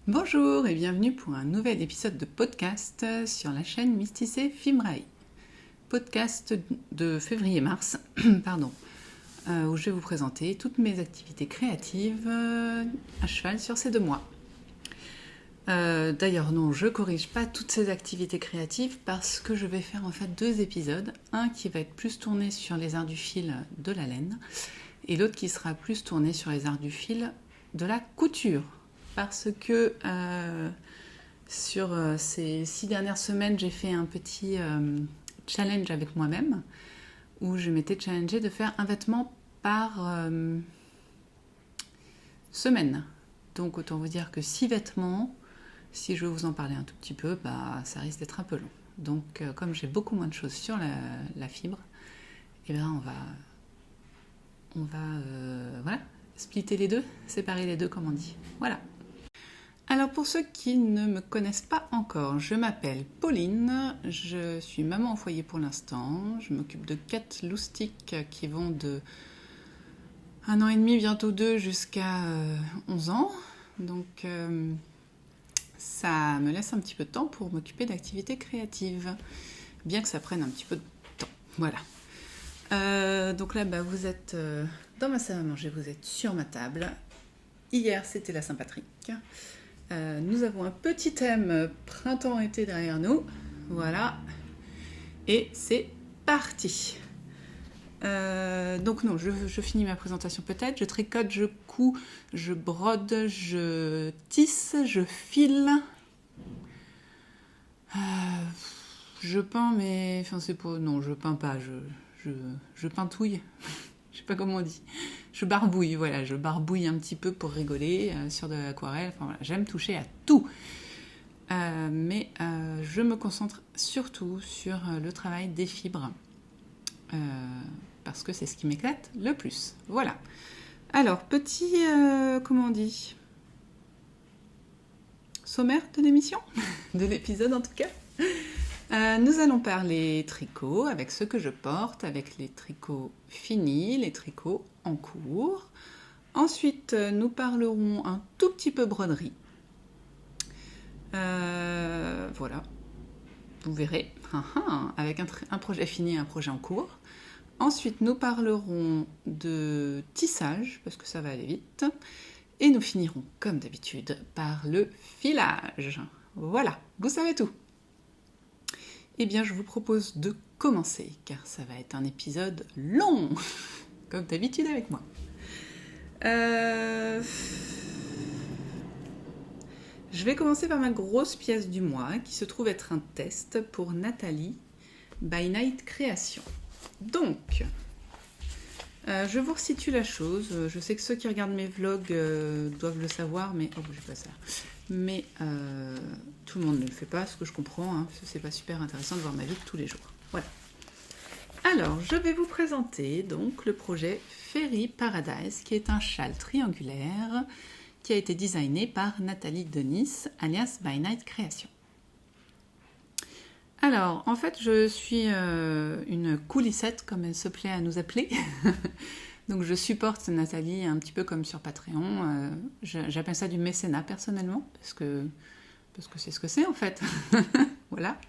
Bonjour et bienvenue pour un nouvel épisode de podcast sur la chaîne Mysticé Fimraï. Podcast de février-mars, pardon, où je vais vous présenter toutes mes activités créatives à cheval sur ces 2 mois. D'ailleurs non, je corrige pas toutes ces activités créatives parce que je vais faire en fait 2 épisodes. Un qui va être plus tourné sur les arts du fil de la laine et l'autre qui sera plus tourné sur les arts du fil de la couture. Parce que sur ces 6 dernières semaines, j'ai fait un petit challenge avec moi-même où je m'étais challengée de faire un vêtement par semaine. Donc autant vous dire que 6 vêtements, si je veux vous en parler un tout petit peu, ça risque d'être un peu long. Donc comme j'ai beaucoup moins de choses sur la fibre, eh bien on va voilà, splitter les deux, séparer les deux comme on dit. Voilà. Alors pour ceux qui ne me connaissent pas encore, je m'appelle Pauline, je suis maman au foyer pour l'instant, je m'occupe de 4 loustiques qui vont de 1 an et demi, bientôt 2, jusqu'à 11 ans. Donc ça me laisse un petit peu de temps pour m'occuper d'activités créatives, bien que ça prenne un petit peu de temps. Voilà. Donc là, vous êtes dans ma salle à manger, vous êtes sur ma table. Hier, c'était la Saint-Patrick. Nous avons un petit thème printemps-été derrière nous. Voilà. Et c'est parti. Donc non, je finis ma présentation peut-être. Je tricote, je couds, je brode, je tisse, je file. Je peins, mais... Enfin, c'est pas... Non, je peins pas. Je peintouille. Je sais pas comment on dit. Je barbouille, voilà. Je barbouille un petit peu pour rigoler sur de l'aquarelle. Enfin, voilà, j'aime toucher à tout. Mais je me concentre surtout sur le travail des fibres. Parce que c'est ce qui m'éclate le plus. Voilà. Alors, petit... comment on dit ? Sommaire de l'émission ? De l'épisode en tout cas. Nous allons parler tricot avec ce que je porte, avec les tricots finis, les tricots en cours. Ensuite, nous parlerons un tout petit peu broderie. Voilà, vous verrez, avec un projet fini et un projet en cours. Ensuite, nous parlerons de tissage, parce que ça va aller vite. Et nous finirons, comme d'habitude, par le filage. Voilà, vous savez tout. Eh bien, je vous propose de commencer, car ça va être un épisode long, comme d'habitude avec moi. Je vais commencer par ma grosse pièce du mois, qui se trouve être un test pour Nathalie by Night Création. Donc, je vous resitue la chose. Je sais que ceux qui regardent mes vlogs doivent le savoir, mais... Oh, j'ai pas ça. Mais tout le monde ne le fait pas, ce que je comprends, parce que c'est pas super intéressant de voir ma vie de tous les jours. Voilà. Alors, je vais vous présenter donc le projet Fairy Paradise, qui est un châle triangulaire qui a été designé par Nathalie Denis, alias By Night Création. Alors, en fait, je suis une coulissette, comme elle se plaît à nous appeler. Donc, je supporte Nathalie un petit peu comme sur Patreon. J'appelle ça du mécénat, personnellement, parce que c'est ce que c'est, en fait. Voilà.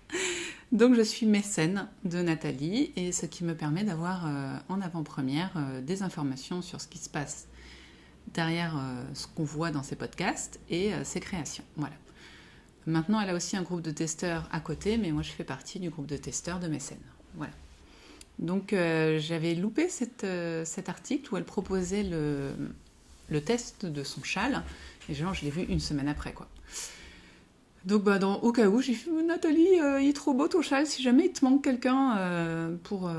Donc, je suis mécène de Nathalie, et ce qui me permet d'avoir en avant-première des informations sur ce qui se passe derrière ce qu'on voit dans ses podcasts et ses créations. Voilà. Maintenant, elle a aussi un groupe de testeurs à côté, mais moi, je fais partie du groupe de testeurs de mécènes. Voilà. Donc, j'avais loupé cet article où elle proposait le test de son châle, et genre, je l'ai vu 1 semaine après, quoi. Donc, au cas où, j'ai fait « Nathalie, il est trop beau ton châle, si jamais il te manque quelqu'un pour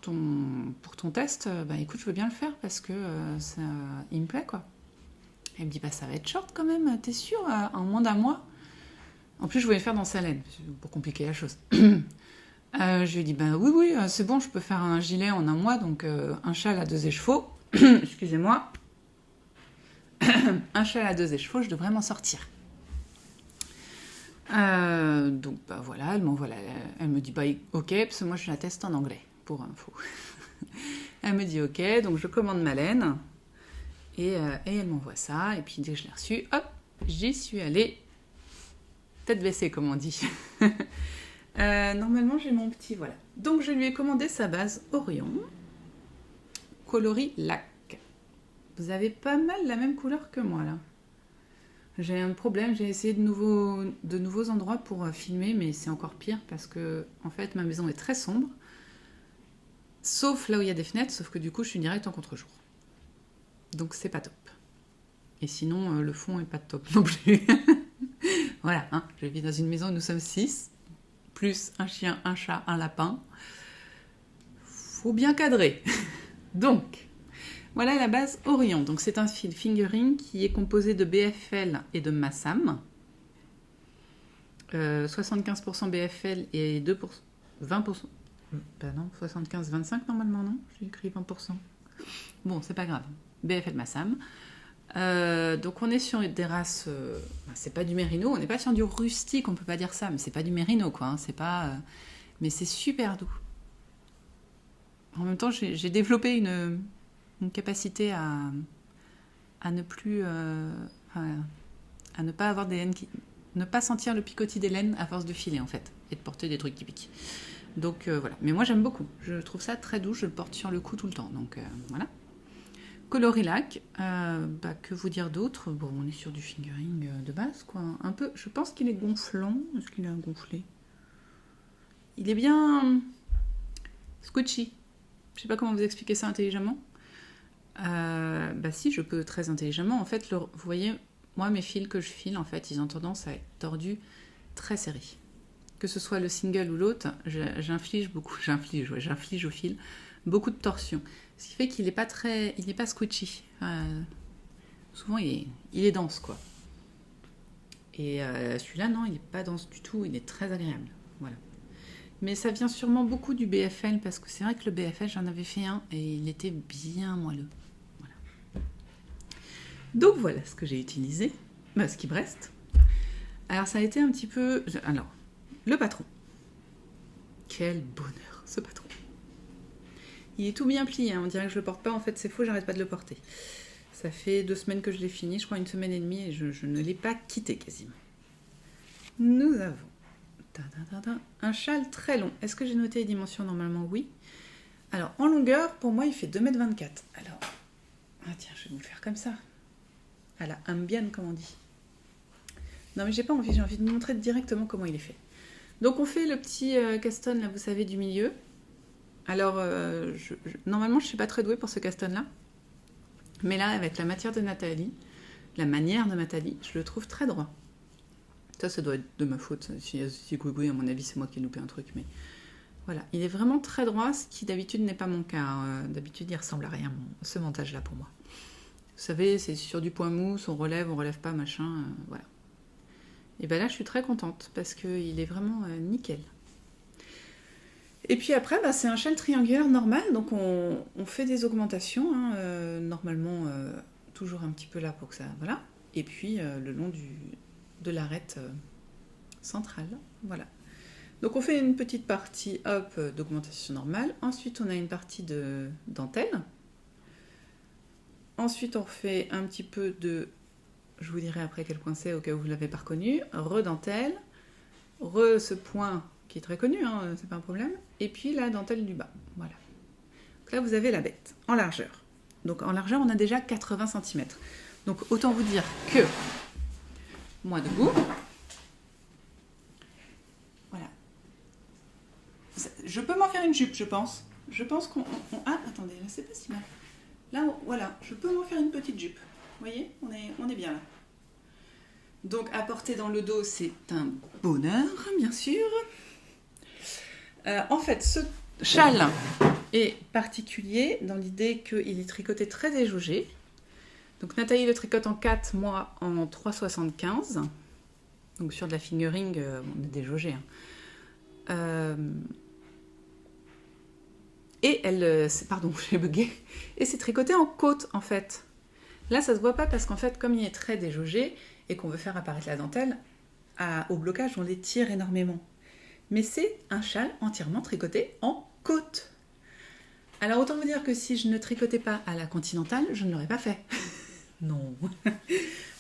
ton test, écoute, je veux bien le faire, parce que il me plaît, quoi. » Elle me dit « ça va être short quand même, t'es sûre, en moins d'1 mois ?» En plus, je voulais le faire dans sa laine, pour compliquer la chose. Je lui ai dit, oui, c'est bon, je peux faire un gilet en 1 mois, donc un châle à 2 écheveaux. Excusez-moi. Un châle à 2 écheveaux, je devrais m'en sortir. Donc, voilà, elle me dit, ok, parce que moi, je la teste en anglais, pour info. Elle me dit, ok, donc je commande ma laine, et elle m'envoie ça, et puis dès que je l'ai reçue, hop, j'y suis allée tête baissée, comme on dit. Normalement, j'ai mon petit, voilà. Donc, je lui ai commandé sa base Orion, coloris lac. Vous avez pas mal la même couleur que moi, là. J'ai un problème, j'ai essayé de nouveaux endroits pour filmer, mais c'est encore pire parce que, en fait, ma maison est très sombre. Sauf là où il y a des fenêtres, sauf que du coup, je suis direct en contre-jour. Donc, c'est pas top. Et sinon, le fond est pas top non plus. Voilà, hein, je vis dans une maison où nous sommes 6, plus un chien, un chat, un lapin. Faut bien cadrer. Donc, voilà la base Orion. Donc, c'est un fil fingering qui est composé de BFL et de Massam. 75% BFL et 2%, 20%. Ben non, 75-25 normalement, non? J'ai écrit 20%. Bon, c'est pas grave. BFL Massam. Donc on est sur des races, c'est pas du mérino, on n'est pas sur du rustique, on peut pas dire ça, mais c'est pas du mérino quoi, hein, c'est pas, mais c'est super doux. En même temps, j'ai développé une capacité à ne plus, à ne pas avoir des laines ne pas sentir le picotis des laines à force de filer en fait, et de porter des trucs qui piquent. Donc voilà, mais moi j'aime beaucoup, je trouve ça très doux, je le porte sur le cou tout le temps, donc voilà. Coloris lac, que vous dire d'autre? Bon, on est sur du fingering de base, quoi. Un peu, je pense qu'il est gonflant. Est-ce qu'il est gonflé? Il est bien squishy. Je sais pas comment vous expliquer ça intelligemment. Si, je peux très intelligemment. En fait, vous voyez, moi, mes fils que je file, en fait, ils ont tendance à être tordus, très serrés. Que ce soit le single ou l'autre, j'inflige au fil beaucoup de torsion. Ce qui fait qu'il n'est pas squishy. Souvent, il est dense, quoi. Et celui-là, non, il n'est pas dense du tout. Il est très agréable. Voilà. Mais ça vient sûrement beaucoup du BFL, parce que c'est vrai que le BFL, j'en avais fait un, et il était bien moelleux. Voilà. Donc, voilà ce que j'ai utilisé. Ce qui me reste. Alors, ça a été un petit peu... Alors, le patron. Quel bonheur, ce patron. Il est tout bien plié, hein. On dirait que je le porte pas, en fait c'est faux, j'arrête pas de le porter. Ça fait 2 semaines que je l'ai fini, je crois 1 semaine et demie, et je ne l'ai pas quitté quasiment. Nous avons un châle très long. Est-ce que j'ai noté les dimensions normalement? Oui. Alors en longueur, pour moi il fait 2,24 m. Alors, tiens, je vais vous le faire comme ça. À la ambienne, comme on dit. Non mais j'ai pas envie, j'ai envie de vous montrer directement comment il est fait. Donc on fait le petit caston, là vous savez, du milieu. Alors, normalement, je ne suis pas très douée pour ce caston-là. Mais là, avec la manière de Nathalie, je le trouve très droit. Ça doit être de ma faute. Si gougouille, à mon avis, c'est moi qui ai loupé un truc. Mais voilà, il est vraiment très droit, ce qui d'habitude n'est pas mon cas. D'habitude, il ressemble à rien, ce montage-là, pour moi. Vous savez, c'est sur du point mousse, on relève pas, machin, voilà. Et bien là, je suis très contente, parce qu'il est vraiment nickel. Et puis après, c'est un châle triangulaire normal, donc on fait des augmentations, hein, normalement toujours un petit peu là pour que ça... Voilà. Et puis le long de l'arête centrale, voilà. Donc on fait une petite partie, d'augmentation normale. Ensuite, on a une partie de dentelle. Ensuite, on fait un petit peu de... Je vous dirai après quel point c'est, au cas où vous ne l'avez pas reconnu. Redentelle. Ce point... qui est très connu, hein, c'est pas un problème, et puis la dentelle du bas, voilà. Donc là, vous avez la bête, en largeur. Donc en largeur, on a déjà 80 cm. Donc autant vous dire que, moi debout, voilà. Je peux m'en faire une jupe, je pense. Je pense qu'on... attendez, là, c'est pas si mal. Là, voilà, je peux m'en faire une petite jupe. Vous voyez, on est bien là. Donc à porter dans le dos, c'est un bonheur, bien sûr. En fait, ce châle est particulier dans l'idée qu'il est tricoté très déjaugé. Donc Nathalie le tricote en 4, moi en 3,75. Donc sur de la fingering, on est déjaugé. Hein. Et pardon, j'ai bugué. Et c'est tricoté en côte en fait. Là, ça se voit pas parce qu'en fait, comme il est très déjaugé et qu'on veut faire apparaître la dentelle, au blocage, on l'étire énormément. Mais c'est un châle entièrement tricoté en côte. Alors autant vous dire que si je ne tricotais pas à la continentale, je ne l'aurais pas fait. Non.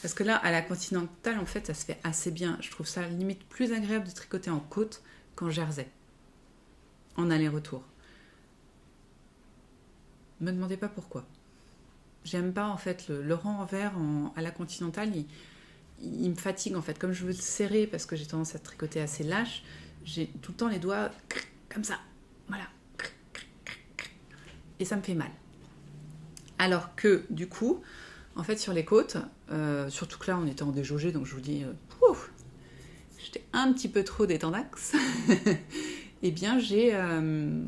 Parce que là, à la Continentale, en fait, ça se fait assez bien. Je trouve ça limite plus agréable de tricoter en côte qu'en jersey, en aller-retour. Me demandez pas pourquoi. J'aime pas, en fait, le rang envers à la Continentale, il me fatigue, en fait. Comme je veux serrer, parce que j'ai tendance à tricoter assez lâche, j'ai tout le temps les doigts comme ça. Voilà. Et ça me fait mal. Alors que, du coup, en fait, sur les côtes, surtout que là, on était en déjaugé, donc je vous dis, j'étais un petit peu trop détendax. Eh bien, je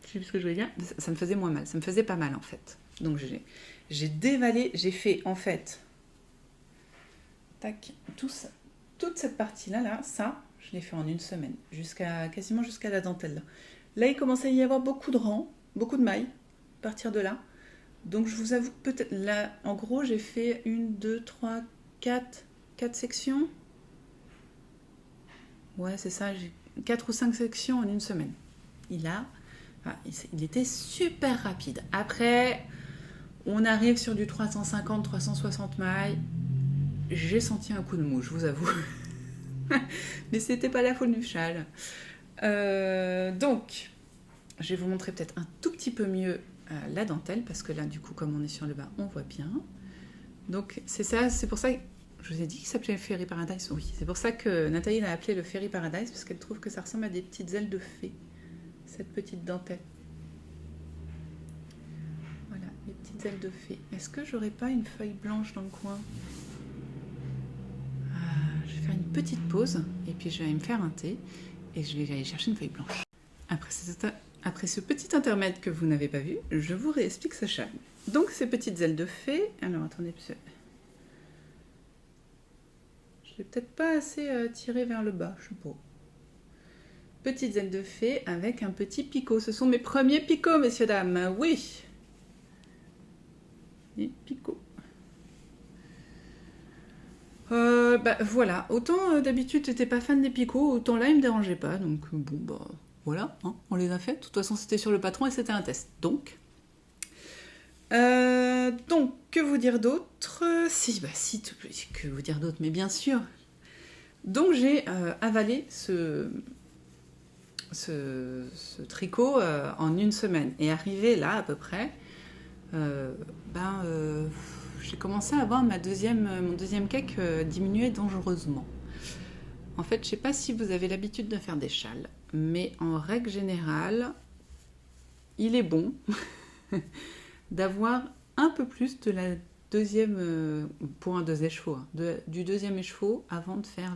sais plus ce que je voulais dire, ça me faisait moins mal, ça me faisait pas mal, en fait. Donc, j'ai dévalé, j'ai fait, en fait, tac, tout ça, toute cette partie-là, là, ça, je l'ai fait en une semaine, quasiment jusqu'à la dentelle. Là, il commençait à y avoir beaucoup de rangs, beaucoup de mailles, à partir de là. Donc je vous avoue que peut-être là, en gros, j'ai fait 1, 2, 3, 4 sections. Ouais, c'est ça, j'ai 4 ou 5 sections en une semaine. Il était super rapide. Après, on arrive sur du 350, 360 mailles. J'ai senti un coup de mou, je vous avoue. Mais c'était pas la faute du châle. Donc, je vais vous montrer peut-être un tout petit peu mieux la dentelle, parce que là, du coup, comme on est sur le bas, on voit bien. Donc, c'est ça, c'est pour ça que je vous ai dit qu'il s'appelait le Fairy Paradise. Oui, c'est pour ça que Nathalie l'a appelé le Fairy Paradise, parce qu'elle trouve que ça ressemble à des petites ailes de fée, cette petite dentelle. Voilà, les petites ailes de fée. Est-ce que j'aurais pas une feuille blanche dans le coin? Je vais faire une petite pause, et puis je vais aller me faire un thé, et je vais aller chercher une feuille blanche. Après ce petit intermède que vous n'avez pas vu, je vous réexplique ce châle. Donc ces petites ailes de fée, alors attendez, je l'ai peut-être pas assez tiré vers le bas, je sais pas. Petites ailes de fée avec un petit picot. Ce sont mes premiers picots, messieurs, dames, oui. Les picots. Voilà, autant d'habitude t'étais pas fan des picots, autant là il me dérangeait pas, donc bon bah... Voilà, hein, on les a fait. De toute façon, c'était sur le patron et c'était un test. Donc, que vous dire d'autre? Si, que vous dire d'autre, mais bien sûr. Donc, j'ai avalé ce tricot en une semaine. Et arrivé là, à peu près, j'ai commencé à avoir mon deuxième cake diminuer dangereusement. En fait, je sais pas si vous avez l'habitude de faire des châles, mais en règle générale, il est bon d'avoir un peu plus de la deuxième, pour un 2 écheveaux, hein, du deuxième écheveau avant de faire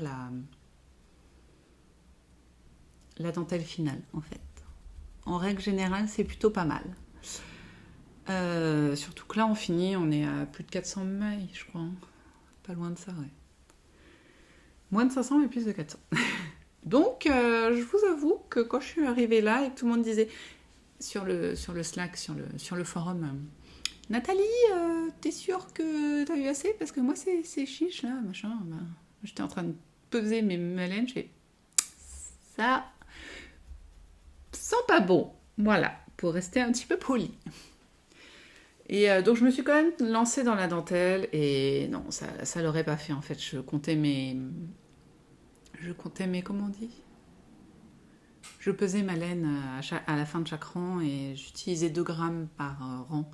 la dentelle finale, en fait. En règle générale, c'est plutôt pas mal. Surtout que là, on est à plus de 400 mailles, je crois. Hein. Pas loin de ça, ouais. Moins de 500 mais plus de 400. Donc, je vous avoue que quand je suis arrivée là et que tout le monde disait sur le Slack, sur le forum, Nathalie, t'es sûre que t'as eu assez? Parce que moi, c'est chiche, là, machin. J'étais en train de peser mes laines, j'ai ça sent pas bon. Voilà, pour rester un petit peu poli. Et donc, je me suis quand même lancée dans la dentelle et non, ça l'aurait pas fait, en fait. Je comptais mes... comment on dit? Je pesais ma laine à la fin de chaque rang et j'utilisais 2 grammes par rang.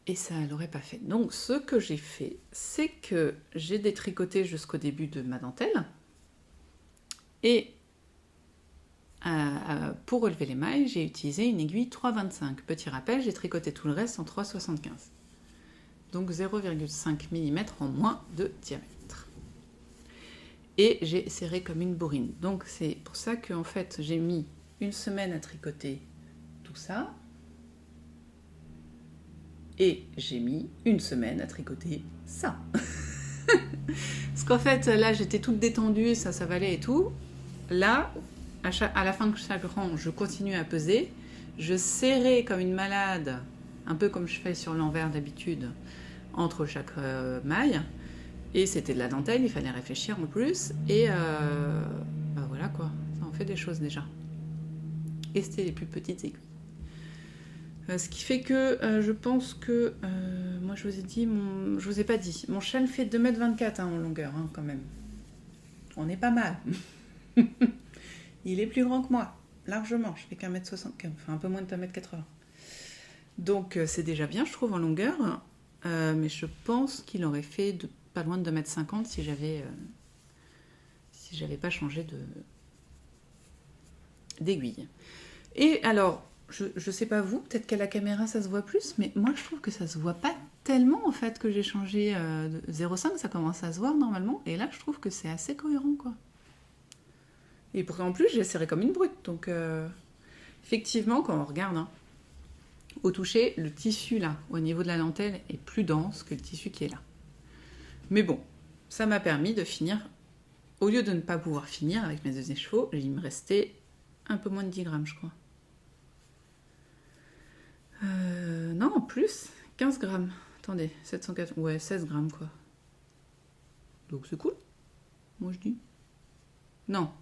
Et ça ne l'aurait pas fait. Donc, ce que j'ai fait, c'est que j'ai détricoté jusqu'au début de ma dentelle. Et pour relever les mailles, j'ai utilisé une aiguille 3,25. Petit rappel, j'ai tricoté tout le reste en 3,75. Donc 0,5 mm en moins de diamètre. Et j'ai serré comme une bourrine. Donc c'est pour ça que en fait, j'ai mis une semaine à tricoter tout ça. Et j'ai mis une semaine à tricoter ça. Parce qu'en fait, là, j'étais toute détendue, ça s'avalait et tout. Là, à la fin de chaque rang, je continuais à peser. Je serrais comme une malade, un peu comme je fais sur l'envers d'habitude, entre chaque maille. Et c'était de la dentelle, il fallait réfléchir en plus. Et voilà quoi, ça en fait des choses déjà. Et c'était les plus petites aiguilles. Ce qui fait que je pense que... moi, je vous ai dit... Je vous ai pas dit. Mon châle fait 2,24 m en longueur, hein, quand même. On est pas mal. Il est plus grand que moi. Largement. Je fais qu'1,75 m. Enfin, un peu moins de 1,80 m. Donc, c'est déjà bien, je trouve, en longueur. Mais je pense qu'il aurait fait pas loin de 2,50 m si j'avais pas changé d'aiguille. Et alors... Je sais pas vous, peut-être qu'à la caméra ça se voit plus, mais moi je trouve que ça se voit pas tellement en fait que j'ai changé de 0,5, ça commence à se voir normalement, et là je trouve que c'est assez cohérent quoi. Et pour en plus j'ai serré comme une brute, donc effectivement quand on regarde hein, au toucher, le tissu là, au niveau de la dentelle, est plus dense que le tissu qui est là. Mais bon, ça m'a permis de finir, au lieu de ne pas pouvoir finir avec mes 2 écheveaux, il me restait un peu moins de 10 grammes je crois. Non, en plus, 15 grammes. Attendez, 704, ouais, 16 grammes quoi. Donc c'est cool, moi je dis. Non,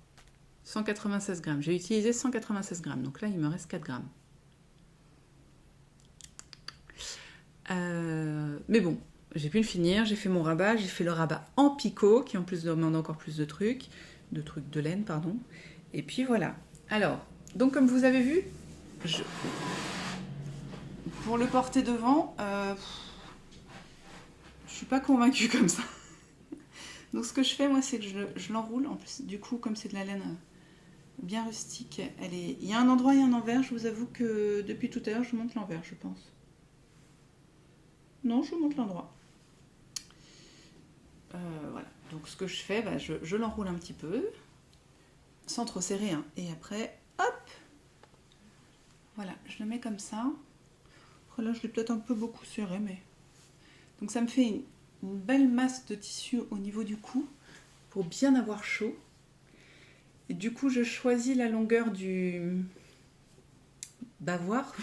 196 grammes. J'ai utilisé 196 grammes, donc là il me reste 4 grammes. Mais bon, j'ai pu le finir, j'ai fait mon rabat, j'ai fait le rabat en picot, qui en plus demande encore plus de trucs de laine, pardon. Et puis voilà. Alors, donc comme vous avez vu, pour le porter devant, je suis pas convaincue comme ça. Donc ce que je fais moi c'est que je l'enroule. En plus du coup comme c'est de la laine bien rustique, il y a un endroit et un envers. Je vous avoue que depuis tout à l'heure je monte l'envers je pense. Non je monte l'endroit. Voilà. Donc ce que je fais, je l'enroule un petit peu, sans trop serrer. Hein. Et après, hop, voilà, je le mets comme ça. Après là je l'ai peut-être un peu beaucoup serré, mais... Donc ça me fait une belle masse de tissu au niveau du cou pour bien avoir chaud. Et du coup, je choisis la longueur du bavoir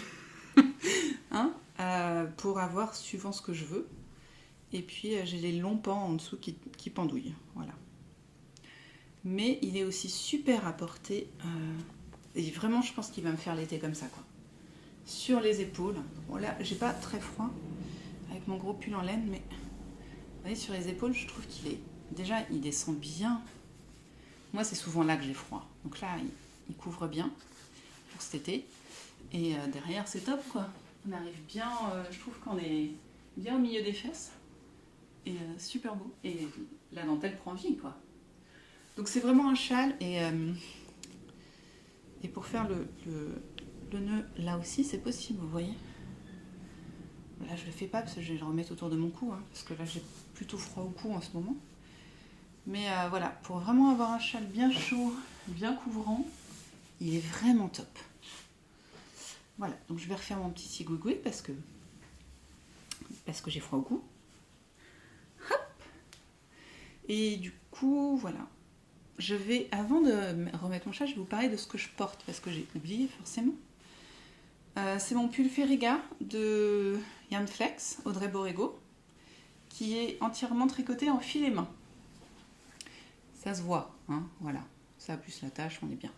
hein, pour avoir suivant ce que je veux. Et puis, j'ai les longs pans en dessous qui pendouillent. Voilà. Mais il est aussi super à porter. Et vraiment, je pense qu'il va me faire l'été comme ça, quoi. Sur les épaules. Bon, là, j'ai pas très froid avec mon gros pull en laine, mais... Vous voyez, sur les épaules, je trouve qu'il est... Déjà, il descend bien. Moi, c'est souvent là que j'ai froid. Donc là, il couvre bien pour cet été. Et derrière, c'est top, quoi. On arrive bien, je trouve qu'on est bien au milieu des fesses. Et super beau. Et la dentelle prend vie, quoi. Donc c'est vraiment un châle. Et pour faire le nœud, là aussi, c'est possible, vous voyez. Là, je le fais pas parce que je vais le remettre autour de mon cou. Hein, parce que là, j'ai plutôt froid au cou en ce moment. Mais voilà, pour vraiment avoir un châle bien chaud, bien couvrant, il est vraiment top. Voilà, donc je vais refaire mon petit sigouigoui parce que j'ai froid au cou. Hop. Et du coup, voilà. Je vais, avant de remettre mon châle, je vais vous parler de ce que je porte parce que j'ai oublié forcément. C'est mon pull Ferriga de Yarn Flex, Audrey Borrego, qui est entièrement tricoté en filet main. Ça se voit, hein, voilà. Ça plus la tache, on est bien.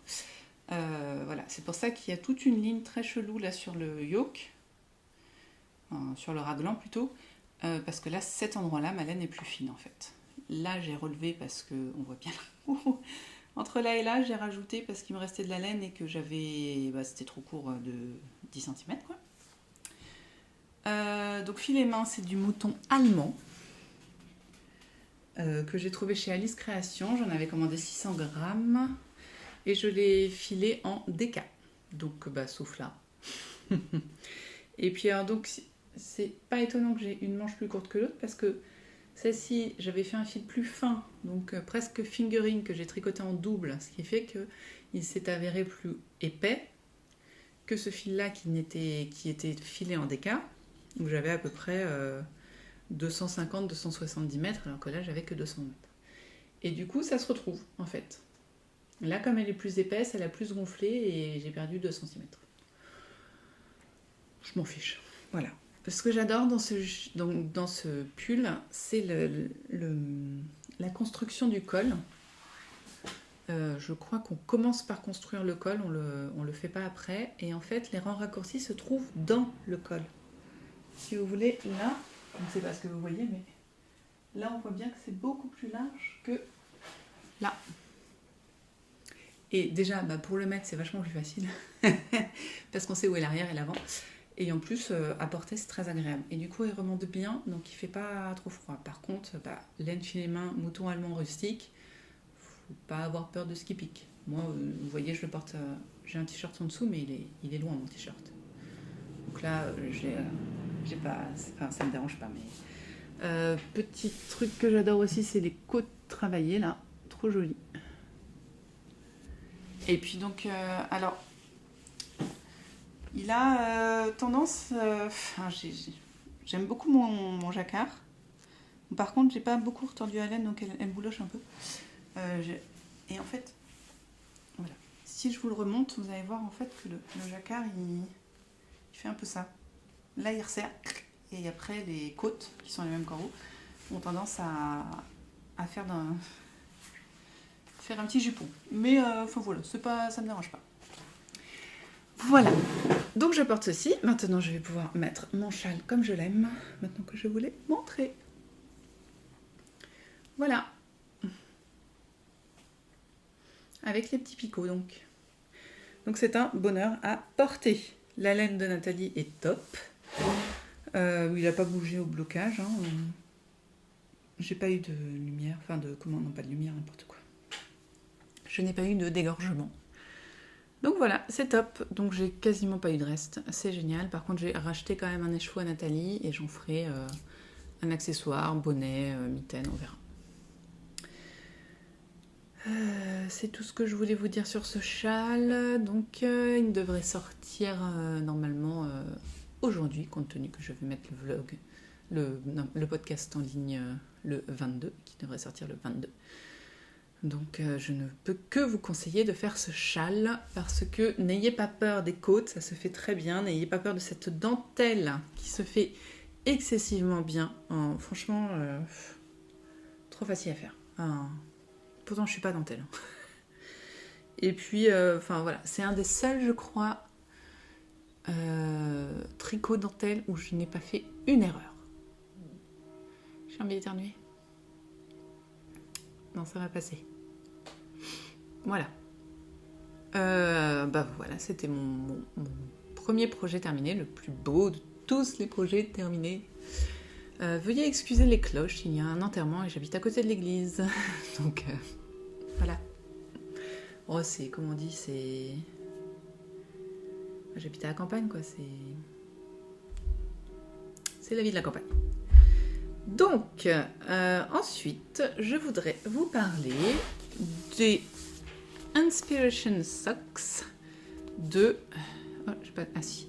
Voilà, c'est pour ça qu'il y a toute une ligne très chelou là sur le yoke, sur le raglan plutôt, parce que là, cet endroit-là, ma laine est plus fine en fait. Là, j'ai relevé parce que on voit bien là. Entre là et là, j'ai rajouté parce qu'il me restait de la laine et que j'avais, c'était trop court de 10 cm quoi. Donc filet main, c'est du mouton allemand. Que j'ai trouvé chez Alice Création. J'en avais commandé 600 grammes et je l'ai filé en DK. Donc, sauf là. Et puis, alors, donc, c'est pas étonnant que j'ai une manche plus courte que l'autre parce que celle-ci, j'avais fait un fil plus fin, donc presque fingering, que j'ai tricoté en double, ce qui fait qu'il s'est avéré plus épais que ce fil-là qui était filé en DK, où j'avais à peu près... 250-270 mètres, alors que là j'avais que 200 mètres. Et du coup ça se retrouve en fait. Là comme elle est plus épaisse, elle a plus gonflé et j'ai perdu 2 cm. Je m'en fiche. Voilà. Ce que j'adore dans ce pull, c'est la construction du col. Je crois qu'on commence par construire le col, on le fait pas après. Et en fait, les rangs raccourcis se trouvent dans le col. Si vous voulez, là, je ne sais pas ce que vous voyez, mais là, on voit bien que c'est beaucoup plus large que là. Et déjà, pour le mettre, c'est vachement plus facile. Parce qu'on sait où est l'arrière et l'avant. Et en plus, à porter, c'est très agréable. Et du coup, il remonte bien, donc il ne fait pas trop froid. Par contre, laine filet main, mouton allemand rustique, faut pas avoir peur de ce qui pique. Moi, vous voyez, je le porte, j'ai un t-shirt en dessous, mais il est loin, mon t-shirt. Donc là, j'ai pas, enfin, ça me dérange pas. Mais petit truc que j'adore aussi, c'est les côtes travaillées, là. Trop jolies. Et puis donc, alors... Il a tendance... j'aime beaucoup mon jacquard. Par contre, j'ai pas beaucoup retordu la laine, donc elle bouloche un peu. Et en fait, voilà. Si je vous le remonte, vous allez voir en fait que le jacquard, il fait un peu ça. Là, il resserre. Et après, les côtes, qui sont les mêmes qu'en haut, ont tendance à faire un petit jupon. Mais enfin voilà, ça me dérange pas. Voilà, donc je porte ceci. Maintenant, je vais pouvoir mettre mon châle comme je l'aime, maintenant que je vous l'ai montré. Voilà. Avec les petits picots, donc. Donc c'est un bonheur à porter. La laine de Nathalie est top. Il n'a pas bougé au blocage. Hein. J'ai pas eu de lumière, enfin non pas de lumière, n'importe quoi. Je n'ai pas eu de dégorgement. Donc voilà, c'est top. Donc j'ai quasiment pas eu de reste. C'est génial. Par contre, j'ai racheté quand même un écheveau à Nathalie et j'en ferai un accessoire, bonnet, mitaine, on verra. C'est tout ce que je voulais vous dire sur ce châle. Donc il devrait sortir normalement aujourd'hui, compte tenu que je vais mettre le vlog, le podcast en ligne le 22, qui devrait sortir le 22. Donc je ne peux que vous conseiller de faire ce châle parce que n'ayez pas peur des côtes, ça se fait très bien. N'ayez pas peur de cette dentelle qui se fait excessivement bien. Franchement, trop facile à faire. Pourtant, je suis pas dentelle. Et puis, voilà, c'est un des seuls, je crois, tricot dentelle où je n'ai pas fait une erreur. J'ai envie d'éternuer. Non, ça va passer. Voilà. Voilà, c'était mon premier projet terminé, le plus beau de tous les projets terminés. Veuillez excuser les cloches, il y a un enterrement et j'habite à côté de l'église. Donc, voilà. Oh, c'est, comme on dit, c'est... J'habite à la campagne, quoi, c'est la vie de la campagne. Donc, ensuite, je voudrais vous parler des Inspiration Socks de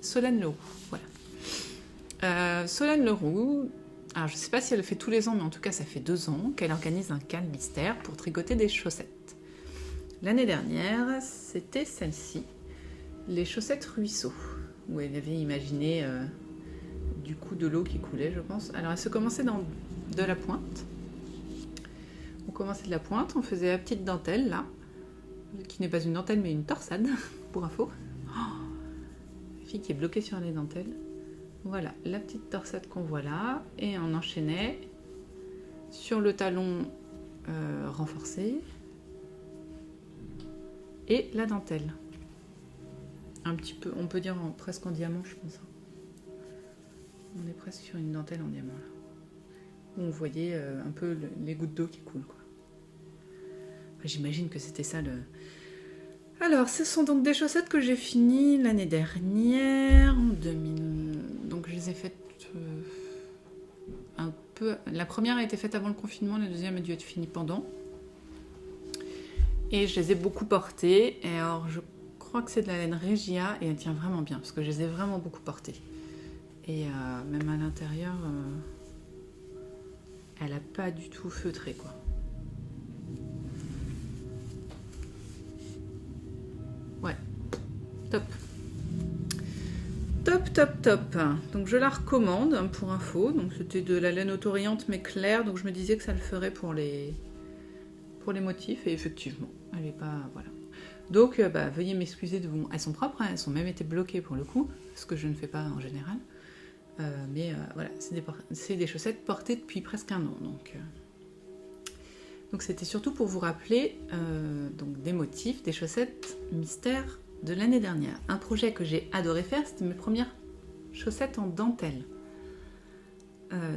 Solène Leroux. Voilà. Solène Leroux, alors je ne sais pas si elle le fait tous les ans, mais en tout cas ça fait 2 ans qu'elle organise un cal mystère pour tricoter des chaussettes. L'année dernière, c'était celle-ci, les chaussettes ruisseau, où elle avait imaginé du coup de l'eau qui coulait, je pense. Alors elle se commençait de la pointe. On commençait de la pointe, on faisait la petite dentelle là, qui n'est pas une dentelle mais une torsade, pour info. La fille qui est bloquée sur les dentelles. Voilà, la petite torsade qu'on voit là, et on enchaînait sur le talon renforcé et la dentelle. Un petit peu, on peut dire presque en diamant, je pense. On est presque sur une dentelle en diamant là. Où on voyait un peu les gouttes d'eau qui coulent, quoi. J'imagine que c'était ça le... Alors, ce sont donc des chaussettes que j'ai finies l'année dernière, en 2000... Donc, je les ai faites un peu... La première a été faite avant le confinement, la deuxième a dû être finie pendant. Et je les ai beaucoup portées. Et alors, je crois que c'est de la laine Regia et elle tient vraiment bien, parce que je les ai vraiment beaucoup portées. Et même à l'intérieur, elle n'a pas du tout feutré, quoi. Ouais, top. Top. Donc je la recommande pour info. Donc c'était de la laine autorayante mais claire. Donc je me disais que ça le ferait pour pour les motifs, et effectivement, elle est pas... Voilà. Donc, veuillez m'excuser de vous... Elles sont propres, hein, elles ont même été bloquées pour le coup, ce que je ne fais pas en général. Voilà, c'est des chaussettes portées depuis presque un an, donc c'était surtout pour vous rappeler donc des motifs, des chaussettes mystères de l'année dernière. Un projet que j'ai adoré faire, c'était mes premières chaussettes en dentelle.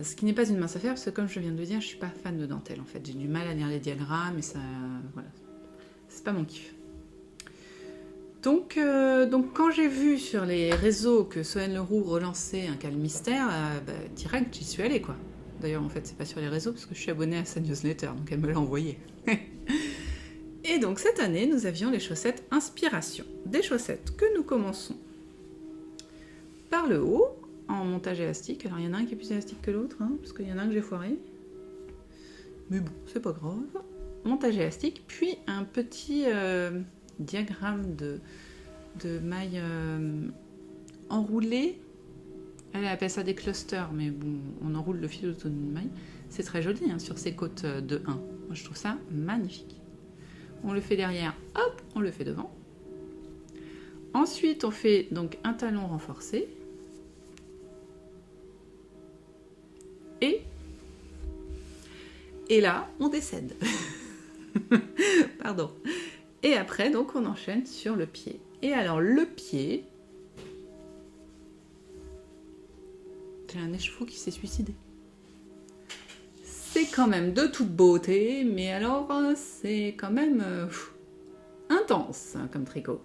Ce qui n'est pas une mince affaire, parce que comme je viens de le dire, je suis pas fan de dentelle en fait. J'ai du mal à lire les diagrammes et ça, voilà, c'est pas mon kiff. Donc quand j'ai vu sur les réseaux que Solène Leroux relançait un calme mystère, direct j'y suis allée quoi. D'ailleurs en fait c'est pas sur les réseaux parce que je suis abonnée à sa newsletter, donc elle me l'a envoyé. Et donc cette année nous avions les chaussettes Inspiration. Des chaussettes que nous commençons par le haut, en montage élastique. Alors il y en a un qui est plus élastique que l'autre, hein, parce qu'il y en a un que j'ai foiré. Mais bon, c'est pas grave. Montage élastique, puis un petit diagramme de mailles enroulées. Elle appelle ça des clusters, mais bon, on enroule le fil autour d'une maille. C'est très joli hein, sur ces côtes de 1. Moi je trouve ça magnifique. On le fait derrière, hop, on le fait devant. Ensuite, on fait donc un talon renforcé. Et là, on décède. Pardon. Et après, donc, on enchaîne sur le pied. Et alors, le pied... J'ai un écheveau qui s'est suicidé. C'est quand même de toute beauté, mais alors, c'est quand même intense comme tricot.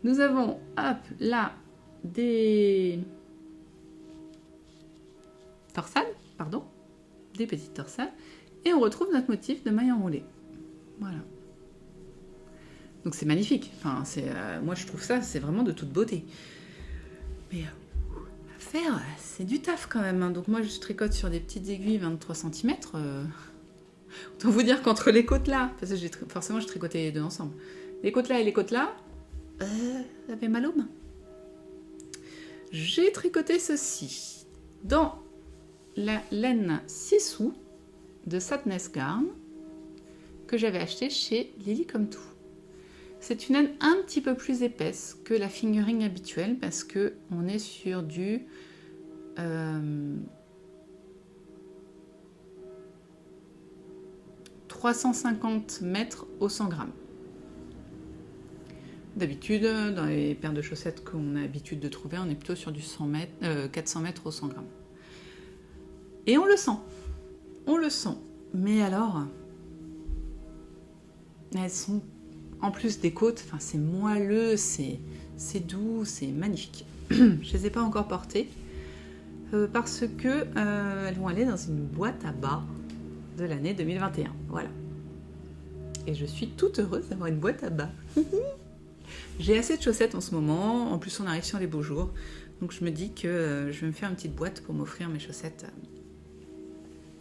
Nous avons, hop, là, des... torsades, pardon, des petites torsades, et on retrouve notre motif de maille enroulée. Voilà. Donc c'est magnifique. Enfin, moi je trouve ça, c'est vraiment de toute beauté. Mais à faire, c'est du taf quand même. Hein. Donc moi je tricote sur des petites aiguilles 23 cm. Autant vous dire qu'entre les côtes là, parce que forcément je tricotais les deux ensemble. Les côtes là et les côtes là, j'avais mal aux mains. J'ai tricoté ceci dans la laine 6 sous de Sadness Garn que j'avais acheté chez Lily Comme Tout. C'est une laine un petit peu plus épaisse que la fingering habituelle parce que on est sur du 350 mètres au 100 grammes. D'habitude, dans les paires de chaussettes qu'on a l'habitude de trouver, on est plutôt sur du 400 mètres au 100 grammes. Et on le sent. On le sent. Mais alors, elles sont, en plus des côtes, enfin, c'est moelleux, c'est doux, c'est magnifique. Je ne les ai pas encore portées parce que elles vont aller dans une boîte à bas de l'année 2021. Voilà. Et je suis toute heureuse d'avoir une boîte à bas. J'ai assez de chaussettes en ce moment. En plus, on arrive sur les beaux jours. Donc, je me dis que je vais me faire une petite boîte pour m'offrir mes chaussettes.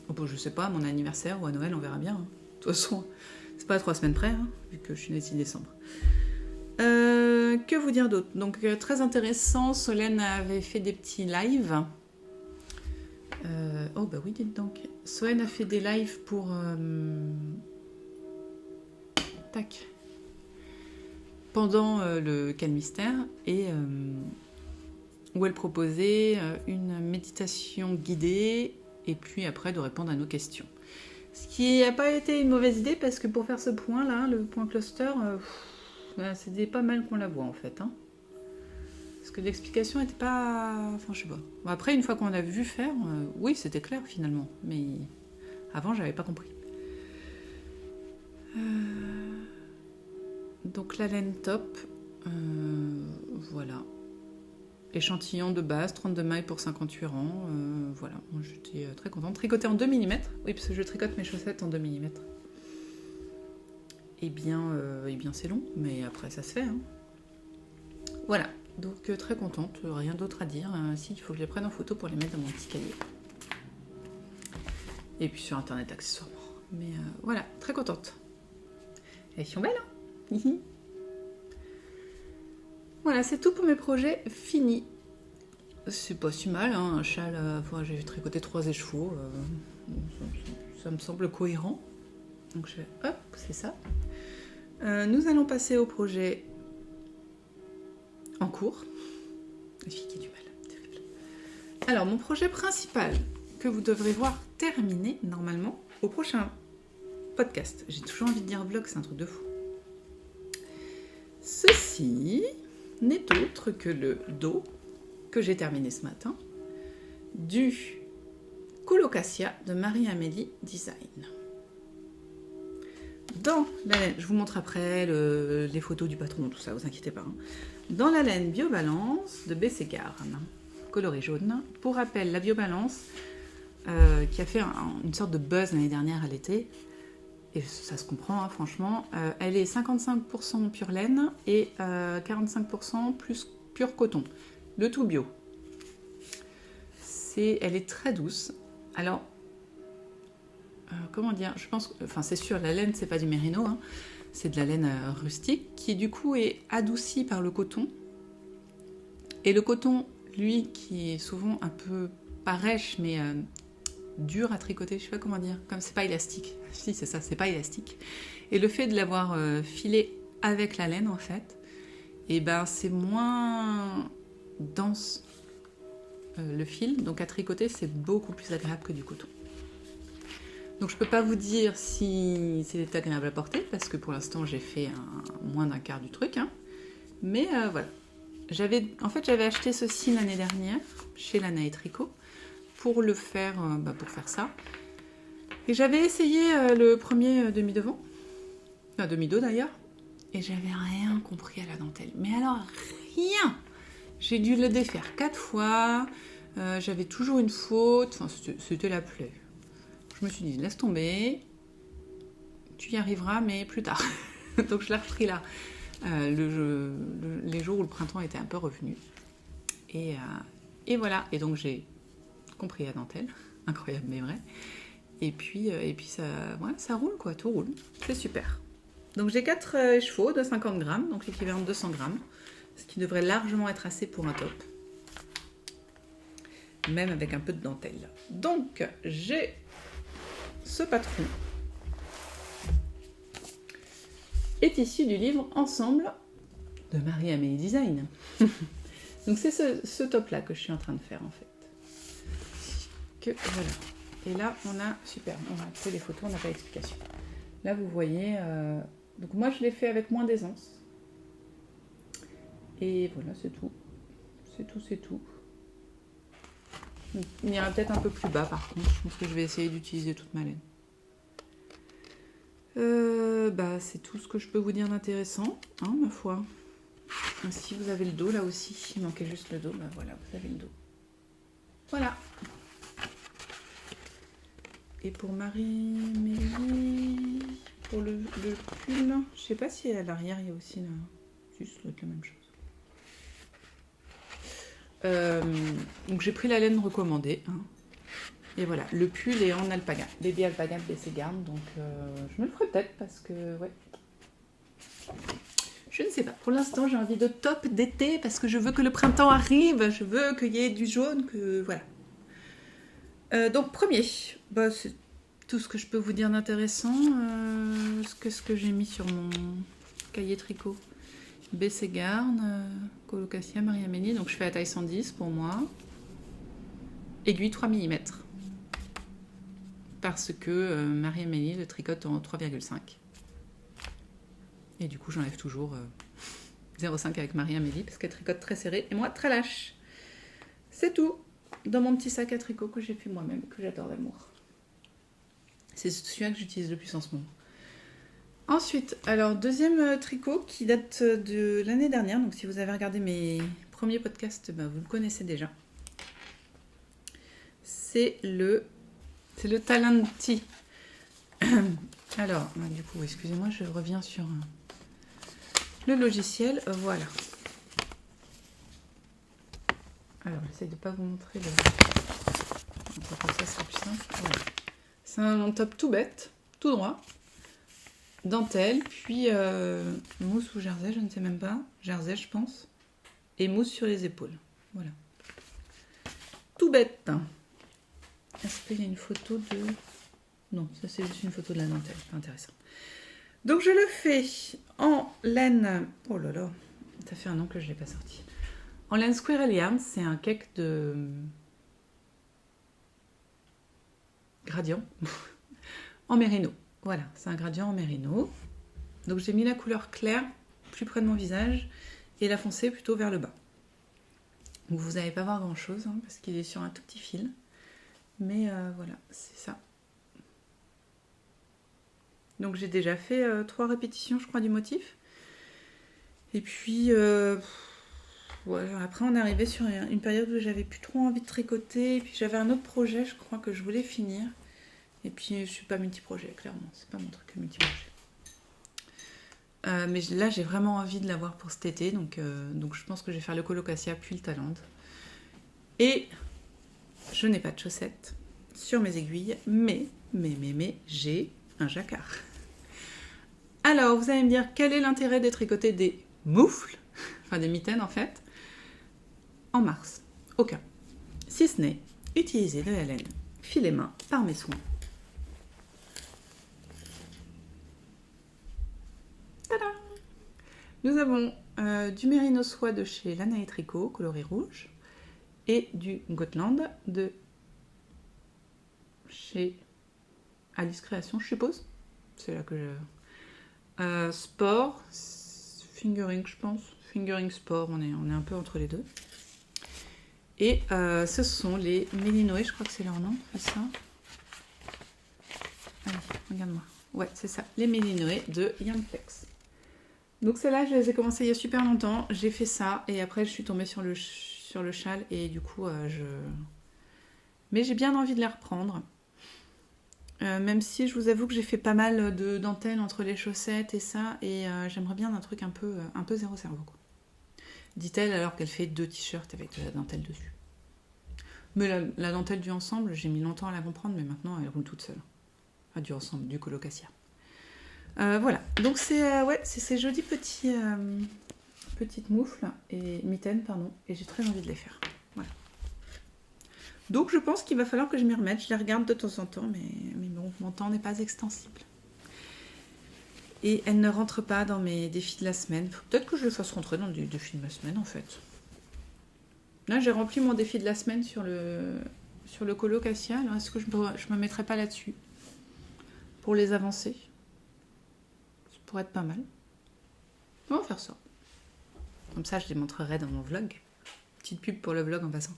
Bon, je sais pas, à mon anniversaire ou à Noël, on verra bien. Hein. De toute façon, c'est pas à 3 semaines près, hein, vu que je suis née le 6 décembre. Que vous dire d'autre? Donc, très intéressant. Solène avait fait des petits lives. Oh, bah oui, dites donc. Solène a fait des lives pour... Tac. Pendant le calme mystère et où elle proposait une méditation guidée et puis après de répondre à nos questions. Ce qui n'a pas été une mauvaise idée parce que pour faire ce point là, le point cluster, c'était pas mal qu'on la voit en fait. Hein. Parce que l'explication n'était pas... Enfin je sais pas. Bon, après une fois qu'on l'a vu faire, oui c'était clair finalement. Mais avant j'avais pas compris. Donc la laine top, voilà. Échantillon de base, 32 mailles pour 58 rangs, voilà. Moi j'étais très contente. Tricoté en 2 mm, oui parce que je tricote mes chaussettes en 2 mm. Eh bien c'est long, mais après ça se fait. Hein. Voilà, donc très contente, rien d'autre à dire. Si, il faut que je les prenne en photo pour les mettre dans mon petit cahier. Et puis sur internet accessoirement. Mais voilà, très contente. Elles sont belles, hein. Voilà, c'est tout pour mes projets finis. C'est pas si mal, hein, un châle, j'ai tricoté 3 écheveaux, ça me semble cohérent. Donc je fais hop, c'est ça. Nous allons passer au projet en cours. La fille qui a du mal, terrible. Alors, mon projet principal que vous devrez voir terminé normalement au prochain podcast. J'ai toujours envie de dire vlog, c'est un truc de fou. Ceci n'est autre que le dos que j'ai terminé ce matin du Colocasia de Marie-Amélie Design. Dans la laine, je vous montre après les photos du patron, tout ça, vous inquiétez pas. Hein. Dans la laine Biobalance de BC Garn, colorée jaune. Pour rappel, la Biobalance qui a fait une sorte de buzz l'année dernière à l'été, et ça se comprend, hein, franchement, elle est 55% pure laine et 45% plus pur coton. Le tout bio. Elle est très douce. Alors, comment dire, je pense, enfin c'est sûr, la laine c'est pas du mérino, hein, c'est de la laine rustique qui du coup est adoucie par le coton. Et le coton, lui, qui est souvent un peu pas rêche mais dur à tricoter, je sais pas comment dire, comme c'est pas élastique. Si c'est ça, c'est pas élastique. Et le fait de l'avoir filé avec la laine en fait, et ben c'est moins dense le fil, donc à tricoter c'est beaucoup plus agréable que du coton. Donc je peux pas vous dire si c'est agréable à porter parce que pour l'instant j'ai fait moins d'un quart du truc, hein. Mais voilà. J'avais acheté ceci l'année dernière chez Lana et Tricot pour le faire, pour faire ça. Et j'avais essayé le premier demi-devant, enfin demi-dos d'ailleurs, et j'avais rien compris à la dentelle. Mais alors rien. J'ai dû le défaire 4 fois. J'avais toujours une faute. Enfin, c'était la plaie. Je me suis dit, laisse tomber. Tu y arriveras, mais plus tard. Donc, je l'ai repris là. Les jours où le printemps était un peu revenu. Et voilà. Et donc, j'ai compris la dentelle. Incroyable, mais vrai. Et puis ça roule, quoi. Tout roule. C'est super. Donc, j'ai 4 écheveaux de 50 grammes. Donc, l'équivalent de 200 grammes. Ce qui devrait largement être assez pour un top. Même avec un peu de dentelle. Donc, j'ai ce patron est issu du livre Ensemble de Marie-Amélie Design. Donc, c'est ce top-là que je suis en train de faire, en fait. Voilà. Et là, on a... Super, on a fait les photos, on n'a pas d'explication. Là, vous voyez... donc, moi, je l'ai fait avec moins d'aisance. Et voilà, c'est tout. C'est tout. Il ira peut-être un peu plus bas par contre. Je pense que je vais essayer d'utiliser toute ma laine. C'est tout ce que je peux vous dire d'intéressant, hein, ma foi. Si vous avez le dos là aussi, il manquait juste le dos, voilà, vous avez le dos. Voilà. Et pour Marie-Mélie, pour le pull, je sais pas si à l'arrière il y a aussi juste la même chose. Donc j'ai pris la laine recommandée, hein. Et voilà, le pull est en alpaga, baby alpaga de BC Garn, donc je me le ferai peut-être parce que ouais, je ne sais pas. Pour l'instant, j'ai envie de top d'été parce que je veux que le printemps arrive, je veux qu'il y ait du jaune, que voilà. Donc premier, c'est tout ce que je peux vous dire d'intéressant. Ce que j'ai mis sur mon cahier tricot. BC Garn, Colocasia, Marie-Amélie, donc je fais la taille 110 pour moi. Aiguille 3 mm. Parce que Marie-Amélie le tricote en 3,5. Et du coup, j'enlève toujours 0,5 avec Marie-Amélie parce qu'elle tricote très serré et moi très lâche. C'est tout dans mon petit sac à tricot que j'ai fait moi-même, que j'adore d'amour. C'est celui-là que j'utilise le plus en ce moment. Ensuite, alors deuxième tricot qui date de l'année dernière. Donc si vous avez regardé mes premiers podcasts, vous le connaissez déjà. C'est le Talenti. Alors, du coup, excusez-moi, je reviens sur le logiciel. Voilà. Alors, j'essaie de ne pas vous montrer le... Comme ça, c'est plus simple. Voilà. C'est un top tout bête, tout droit. Dentelle, puis mousse ou jersey, je ne sais même pas. Jersey, je pense. Et mousse sur les épaules. Voilà. Tout bête. Est-ce qu'il y a une photo de... Non, ça c'est juste une photo de la dentelle, pas intéressant. Donc je le fais en laine... Oh là là, ça fait un an que je ne l'ai pas sorti. En laine Squirrel Yarn, c'est un cake de... gradient. En mérino. Voilà, c'est un gradient en mérino. Donc j'ai mis la couleur claire plus près de mon visage et la foncée plutôt vers le bas. Donc vous n'allez pas voir grand chose hein, parce qu'il est sur un tout petit fil. Mais voilà, c'est ça. Donc j'ai déjà fait 3 répétitions je crois du motif. Et puis voilà, après on est arrivé sur une période où j'avais plus trop envie de tricoter. Et puis j'avais un autre projet je crois que je voulais finir. Et puis je suis pas multi-projet clairement, c'est pas mon truc multi-projet. Mais là j'ai vraiment envie de l'avoir pour cet été. Donc je pense que je vais faire le Colocasia puis le Talande. Et je n'ai pas de chaussettes sur mes aiguilles. Mais j'ai un jacquard. Alors, vous allez me dire, quel est l'intérêt de tricoter des moufles, enfin des mitaines en fait, en mars? Aucun. Si ce n'est utiliser de la laine filet main par mes soins. Tada! Nous avons du mérino soie de chez Lana et Tricot, coloris rouge, et du Gotland de chez Alice Création, je suppose. C'est là que je... sport, fingering je pense, fingering sport, on est un peu entre les deux. Et ce sont les Mélinoé, je crois que c'est leur nom, c'est ça. Allez, regarde-moi. Ouais, c'est ça, les Mélinoé de Youngflex. Donc celles-là, je les ai commencées il y a super longtemps, j'ai fait ça, et après je suis tombée sur le châle, et du coup, Mais j'ai bien envie de les reprendre. Même si je vous avoue que j'ai fait pas mal de dentelle entre les chaussettes et ça, et j'aimerais bien un truc un peu zéro cerveau, quoi. Dit-elle alors qu'elle fait 2 t-shirts avec de la dentelle dessus. Mais la dentelle du ensemble, j'ai mis longtemps à la comprendre, mais maintenant elle roule toute seule. Enfin, du ensemble, du Colocasia. Voilà, donc c'est ces jolies petites moufles et mitaines, pardon, et j'ai très envie de les faire. Voilà. Donc je pense qu'il va falloir que je m'y remette. Je les regarde de temps en temps, mais bon, mon temps n'est pas extensible. Et elles ne rentrent pas dans mes défis de la semaine. Faut peut-être que je les fasse rentrer dans les défis de ma semaine, en fait. Là, j'ai rempli mon défi de la semaine sur le Colocasia. Alors, est-ce que je me mettrais pas là-dessus pour les avancer? Ça pourrait être pas mal. On va faire ça. Comme ça, je les montrerai dans mon vlog. Petite pub pour le vlog en passant.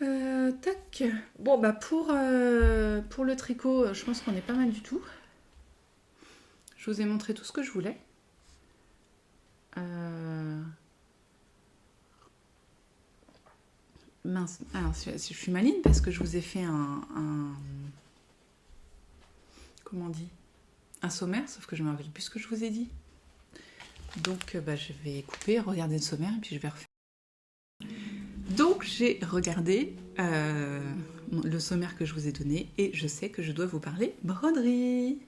Tac. Bon, bah pour le tricot, je pense qu'on est pas mal du tout. Je vous ai montré tout ce que je voulais. Mince. Alors, je suis maligne parce que je vous ai fait un comment on dit? Un sommaire, sauf que je ne me rappelle plus ce que je vous ai dit. Donc, je vais couper, regarder le sommaire et puis je vais refaire. Donc j'ai regardé le sommaire que je vous ai donné et je sais que je dois vous parler broderie.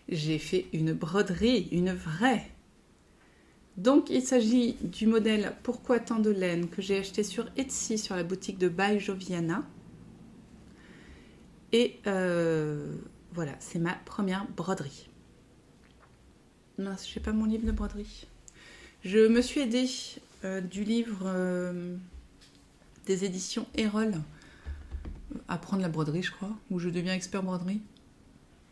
J'ai fait une broderie, une vraie. Donc il s'agit du modèle Pourquoi tant de laine que j'ai acheté sur Etsy sur la boutique de By Joviana. Et voilà, c'est ma première broderie. Mince, j'ai pas mon livre de broderie. Je me suis aidée du livre des éditions Erol, Apprendre la broderie, je crois, où je deviens expert broderie.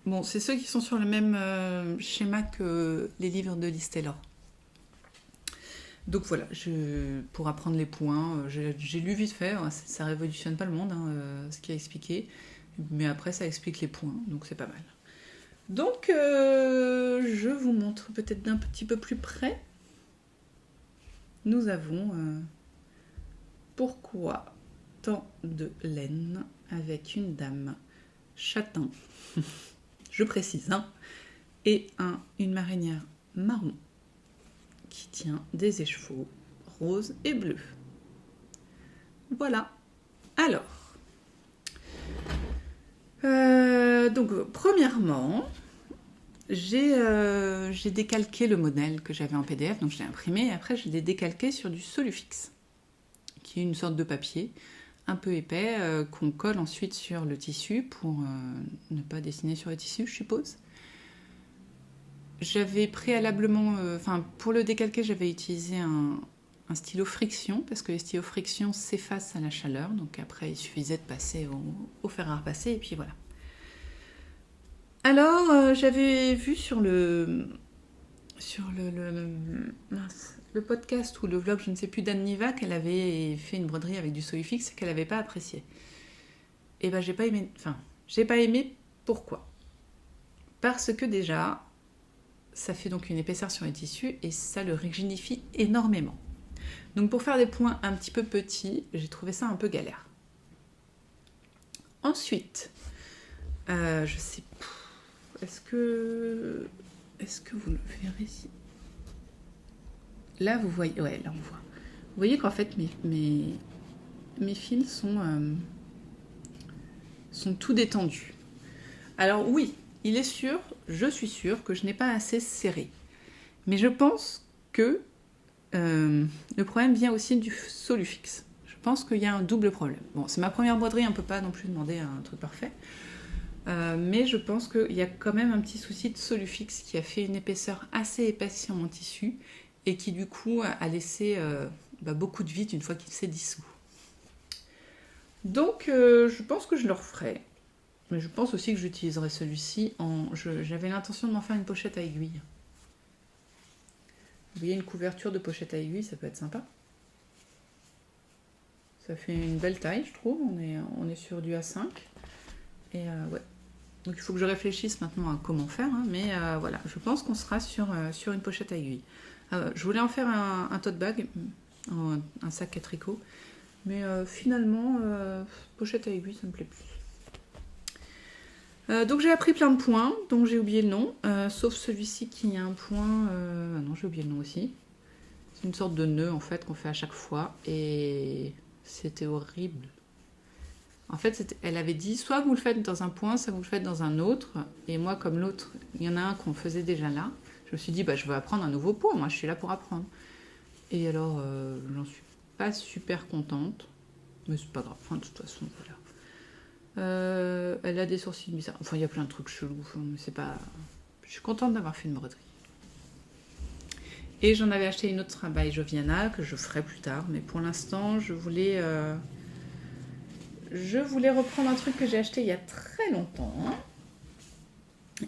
Bon, c'est ceux qui sont sur le même schéma que les livres de Liz Taylor. Donc voilà, pour apprendre les points, j'ai lu vite fait, ça révolutionne pas le monde, ce qu'il a expliqué, mais après ça explique les points, donc c'est pas mal. Donc je vous montre peut-être d'un petit peu plus près. Nous avons Pourquoi tant de laine avec une dame châtain, je précise, et une marinière marron qui tient des écheveaux roses et bleus. Voilà. Alors, donc premièrement, j'ai décalqué le modèle que j'avais en PDF, donc je l'ai imprimé, et après je l'ai décalqué sur du Solufix, qui est une sorte de papier un peu épais qu'on colle ensuite sur le tissu pour ne pas dessiner sur le tissu, je suppose. J'avais préalablement, pour le décalquer, j'avais utilisé un stylo friction parce que les stylos friction s'effacent à la chaleur, donc après il suffisait de passer au fer à repasser et puis voilà. Alors j'avais vu sur le podcast ou le vlog, je ne sais plus, d'Anne Niva, qu'elle avait fait une broderie avec du Solufix et qu'elle n'avait pas apprécié. Et ben j'ai pas aimé. Pourquoi ? Parce que déjà, ça fait donc une épaisseur sur les tissus et ça le rigidifie énormément. Donc pour faire des points un petit peu petits, j'ai trouvé ça un peu galère. Ensuite, je sais pas, est-ce que vous le verrez ici ? Là, vous voyez, ouais, là on voit. Vous voyez qu'en fait mes fils sont tout détendus. Alors oui, je suis sûre que je n'ai pas assez serré. Mais je pense que le problème vient aussi du Solufix. Je pense qu'il y a un double problème. Bon, c'est ma première broderie, on ne peut pas non plus demander un truc parfait. Mais je pense qu'il y a quand même un petit souci de Solufix qui a fait une épaisseur assez épaisse sur mon tissu et qui du coup a laissé beaucoup de vide une fois qu'il s'est dissous. Donc je pense que je le referai. Mais je pense aussi que j'utiliserai celui-ci j'avais l'intention de m'en faire une pochette à aiguille. Vous voyez, une couverture de pochette à aiguille, ça peut être sympa. Ça fait une belle taille, je trouve. On est sur du A5. Et ouais. Donc il faut que je réfléchisse maintenant à comment faire. Hein, mais voilà, je pense qu'on sera sur une pochette à aiguille. Je voulais en faire un tote bag, un sac à tricot. Mais finalement, pochette à aiguille, ça me plaît plus. Donc j'ai appris plein de points dont j'ai oublié le nom, sauf celui-ci qui a un point... non, j'ai oublié le nom aussi. C'est une sorte de nœud en fait qu'on fait à chaque fois et c'était horrible. En fait, elle avait dit soit vous le faites dans un point, soit vous le faites dans un autre. Et moi, comme l'autre, il y en a un qu'on faisait déjà là, je me suis dit je vais apprendre un nouveau point, moi je suis là pour apprendre. Et alors, j'en suis pas super contente, mais c'est pas grave, de toute façon, voilà. Elle a des sourcils bizarres. Enfin, il y a plein de trucs chelous. C'est pas... Je suis contente d'avoir fait une broderie. Et j'en avais acheté une autre by Joviana que je ferai plus tard. Mais pour l'instant, je voulais reprendre un truc que j'ai acheté il y a très longtemps. Hein,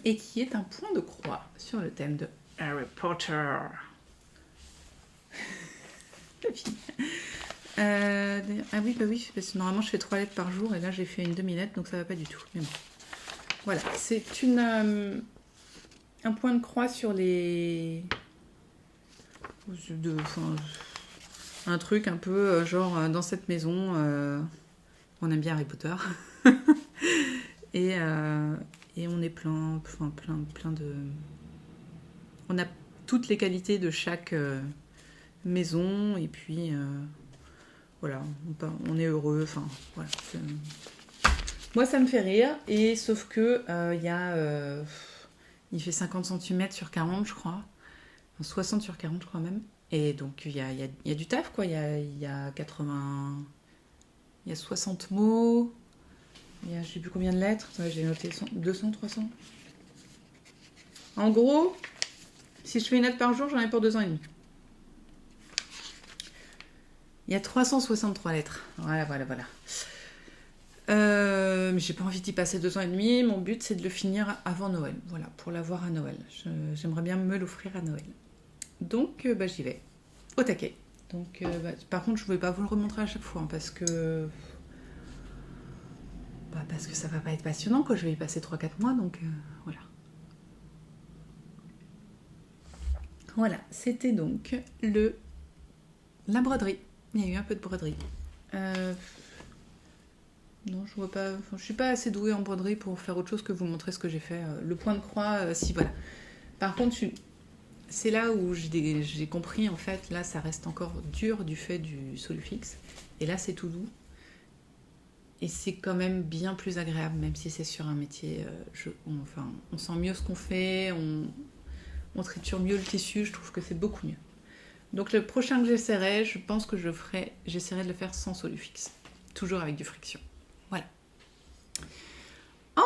et qui est un point de croix sur le thème de Harry Potter. La fille. Ah oui, parce que normalement je fais 3 lettres par jour et là j'ai fait une demi-lettre donc ça va pas du tout. Mais bon. Voilà, c'est un point de croix sur les... un truc un peu genre dans cette maison, on aime bien Harry Potter. et on est plein de... On a toutes les qualités de chaque maison et puis... voilà, on est heureux, enfin, voilà. Moi, ça me fait rire, et sauf que il fait 50 cm sur 40, je crois. Enfin, 60 sur 40, je crois même. Et donc, il y a du taf, quoi. Il y a 80... Il y a 60 mots. Il y a, je sais plus combien de lettres. Attends, j'ai noté 200, 300. En gros, si je fais une lettre par jour, j'en ai pour 2 ans et demi. Il y a 363 lettres. Voilà. J'ai pas envie d'y passer 2 ans et demi. Mon but, c'est de le finir avant Noël. Voilà, pour l'avoir à Noël. J'aimerais bien me l'offrir à Noël. Donc, j'y vais. Au taquet. Donc, par contre, je ne vais pas vous le remontrer à chaque fois. Hein, parce que ça va pas être passionnant. Quoi. Je vais y passer 3-4 mois. Donc, voilà. Voilà, c'était donc la broderie. Il y a eu un peu de broderie. Non, je vois pas. Enfin, je suis pas assez douée en broderie pour faire autre chose que vous montrer ce que j'ai fait. Le point de croix, si voilà. Par contre, c'est là où j'ai compris en fait. Là, ça reste encore dur du fait du Solufix. Et là, c'est tout doux. Et c'est quand même bien plus agréable, même si c'est sur un métier. On sent mieux ce qu'on fait. On triture mieux le tissu. Je trouve que c'est beaucoup mieux. Donc le prochain que j'essaierai, je pense que j'essaierai de le faire sans Solufix. toujours avec du friction. Voilà.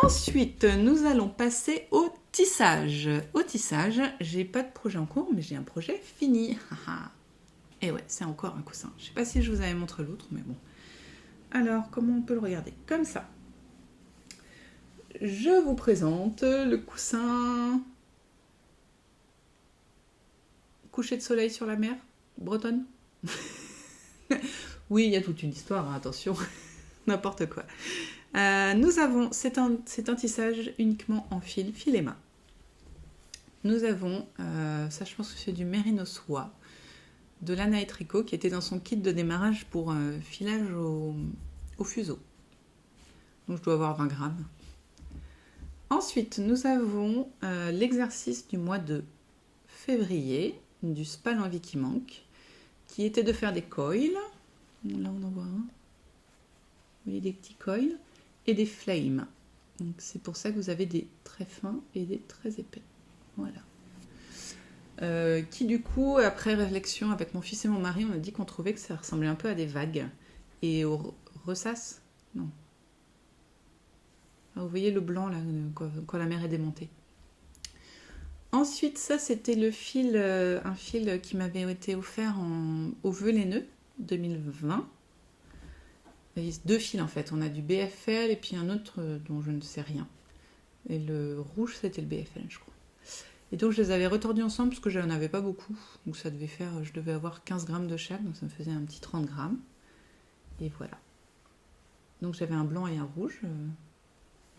Ensuite, nous allons passer au tissage. Au tissage, j'ai pas de projet en cours, mais j'ai un projet fini. Et ouais, c'est encore un coussin. Je sais pas si je vous avais montré l'autre, mais bon. Alors, comment on peut le regarder? Comme ça. Je vous présente le coussin coucher de soleil sur la mer, bretonne. Oui, il y a toute une histoire, hein, attention, n'importe quoi. C'est un tissage uniquement en fil et main. Nous avons, ça je pense que c'est du mérino soie, de Lana et Tricot qui était dans son kit de démarrage pour filage au fuseau. Donc je dois avoir 20 grammes. Ensuite, nous avons l'exercice du mois de février, du spa l'envie qui manque, qui était de faire des coils. Là, on en voit un. Vous voyez des petits coils et des flames. Donc, c'est pour ça que vous avez des très fins et des très épais. Voilà. Qui, du coup, après réflexion avec mon fils et mon mari, on a dit qu'on trouvait que ça ressemblait un peu à des vagues. Et au ressasse. Non. Ah, vous voyez le blanc, là, quand la mer est démontée. Ensuite, ça, c'était le fil, un fil qui m'avait été offert au vœu laineux 2020. Il y a 2 fils, en fait. On a du BFL et puis un autre dont je ne sais rien. Et le rouge, c'était le BFL, je crois. Et donc, je les avais retordus ensemble parce que je n'en avais pas beaucoup. Donc, ça devait faire, je devais avoir 15 grammes de chaque. Donc, ça me faisait un petit 30 grammes. Et voilà. Donc, j'avais un blanc et un rouge.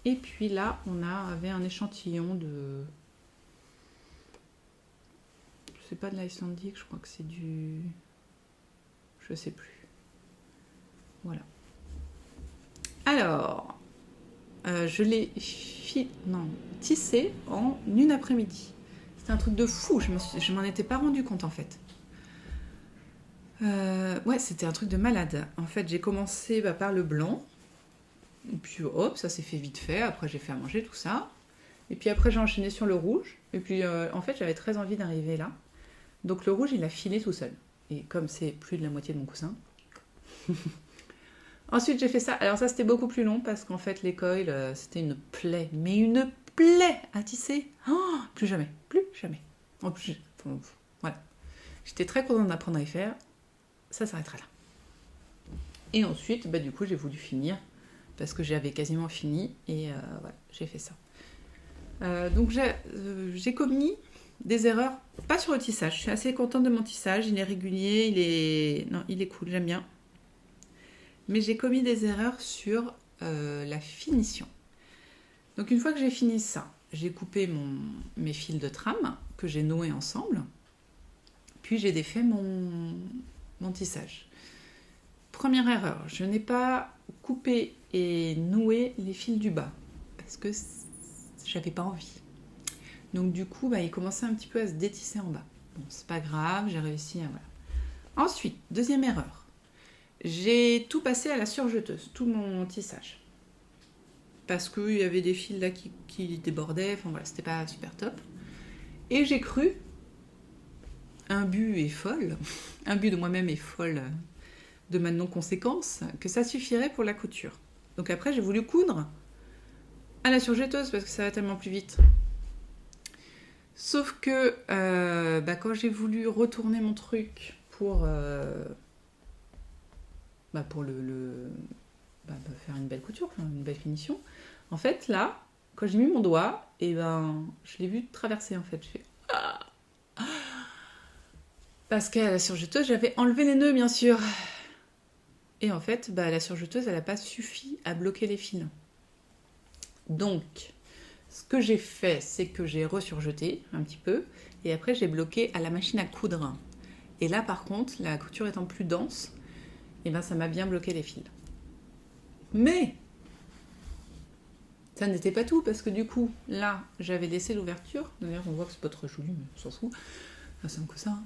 Et puis là, on avait un échantillon de... C'est pas de l'icelandique, je crois que c'est du... Je sais plus. Voilà. Alors, je l'ai tissé en une après-midi. C'était un truc de fou, je m'en étais pas rendu compte en fait. Ouais, c'était un truc de malade. En fait, j'ai commencé par le blanc. Et puis hop, ça s'est fait vite fait. Après, j'ai fait à manger, tout ça. Et puis après, j'ai enchaîné sur le rouge. Et puis, en fait, j'avais très envie d'arriver là. Donc le rouge, il a filé tout seul. Et comme c'est plus de la moitié de mon coussin. Ensuite, j'ai fait ça. Alors ça, c'était beaucoup plus long parce qu'en fait, les coils, c'était une plaie. Mais une plaie à tisser. Oh, plus jamais. Plus jamais. En plus, voilà. J'étais très contente d'apprendre à y faire. Ça s'arrêtera là. Et ensuite, du coup, j'ai voulu finir parce que j'avais quasiment fini. Et voilà, j'ai fait ça. Donc j'ai commis des erreurs, pas sur le tissage. Je suis assez contente de mon tissage. Il est régulier, il est cool, j'aime bien. Mais j'ai commis des erreurs sur la finition. Donc une fois que j'ai fini ça, j'ai coupé mes fils de trame que j'ai noués ensemble. Puis j'ai défait mon tissage. Première erreur, je n'ai pas coupé et noué les fils du bas parce que j'avais pas envie. Donc du coup, il commençait un petit peu à se détisser en bas. Bon, c'est pas grave, j'ai réussi à... Voilà. Ensuite, deuxième erreur. J'ai tout passé à la surjeteuse, tout mon tissage. Parce qu'il y avait des fils là qui débordaient, enfin voilà, c'était pas super top. Et j'ai cru, un but de moi-même est folle de ma non-conséquence, que ça suffirait pour la couture. Donc après, j'ai voulu coudre à la surjeteuse parce que ça va tellement plus vite. Sauf que quand j'ai voulu retourner mon truc pour faire une belle couture, une belle finition, en fait là, quand j'ai mis mon doigt, je l'ai vu traverser en fait. Je fais parce qu'à la surjeteuse, j'avais enlevé les nœuds bien sûr. Et en fait, la surjeteuse, elle n'a pas suffi à bloquer les fils. Donc, ce que j'ai fait, c'est que j'ai resurjeté un petit peu et après j'ai bloqué à la machine à coudre. Et là par contre, la couture étant plus dense, ça m'a bien bloqué les fils. Mais ça n'était pas tout parce que du coup, là, j'avais laissé l'ouverture. D'ailleurs, on voit que c'est pas très joli, mais on s'en fout. C'est un coussin.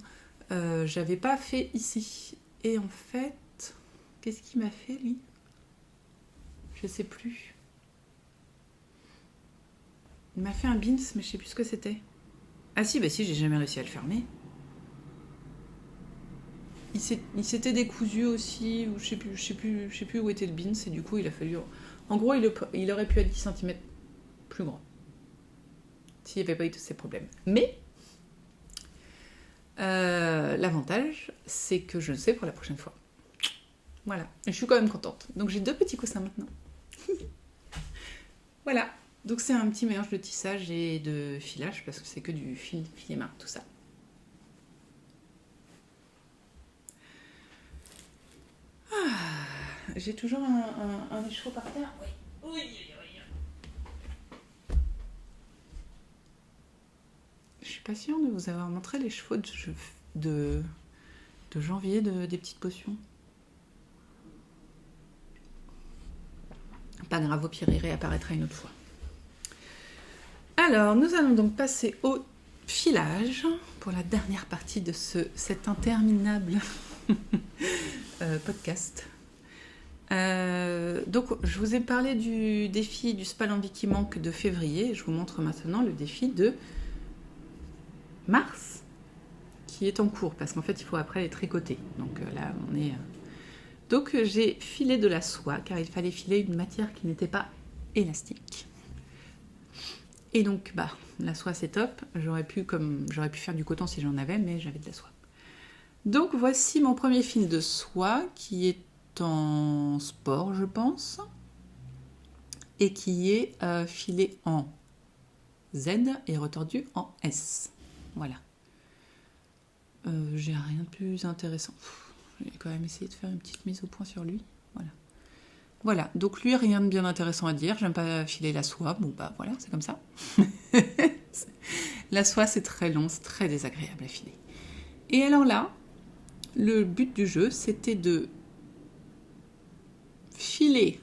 J'avais pas fait ici. Et en fait, qu'est-ce qu'il m'a fait lui ? Je sais plus. Il m'a fait un bins, mais je sais plus ce que c'était. Ah si, si, j'ai jamais réussi à le fermer. il s'était décousu aussi, ou je sais plus où était le bins, et du coup il a fallu... En gros, il aurait pu être 10 cm plus grand, s'il n'y avait pas eu tous ces problèmes. Mais, l'avantage, c'est que je le sais pour la prochaine fois. Voilà, je suis quand même contente. Donc j'ai 2 petits coussins maintenant. Voilà, donc c'est un petit mélange de tissage et de filage, parce que c'est que du filet main, tout ça. J'ai toujours un écheveau par terre. Oui. Oui, oui, oui. Je suis pas sûre de vous avoir montré les chevaux de janvier des petites potions. Pas grave, au pire, il réapparaîtra une autre fois. Alors, nous allons donc passer au filage pour la dernière partie de cet interminable podcast. Donc, je vous ai parlé du défi du Spallanzani qui manque de février. Je vous montre maintenant le défi de mars, qui est en cours, parce qu'en fait, il faut après les tricoter. Donc là, on est... Donc, j'ai filé de la soie, car il fallait filer une matière qui n'était pas élastique. Et donc, la soie, c'est top. J'aurais pu faire du coton si j'en avais, mais j'avais de la soie. Donc, voici mon premier fil de soie, qui est en sport, je pense, et qui est filé en Z et retordu en S. Voilà. J'ai rien de plus intéressant. J'ai quand même essayé de faire une petite mise au point sur lui. Voilà, donc lui, rien de bien intéressant à dire. J'aime pas filer la soie. Bon, voilà, c'est comme ça. La soie, c'est très long, c'est très désagréable à filer. Et alors là, le but du jeu, c'était de filer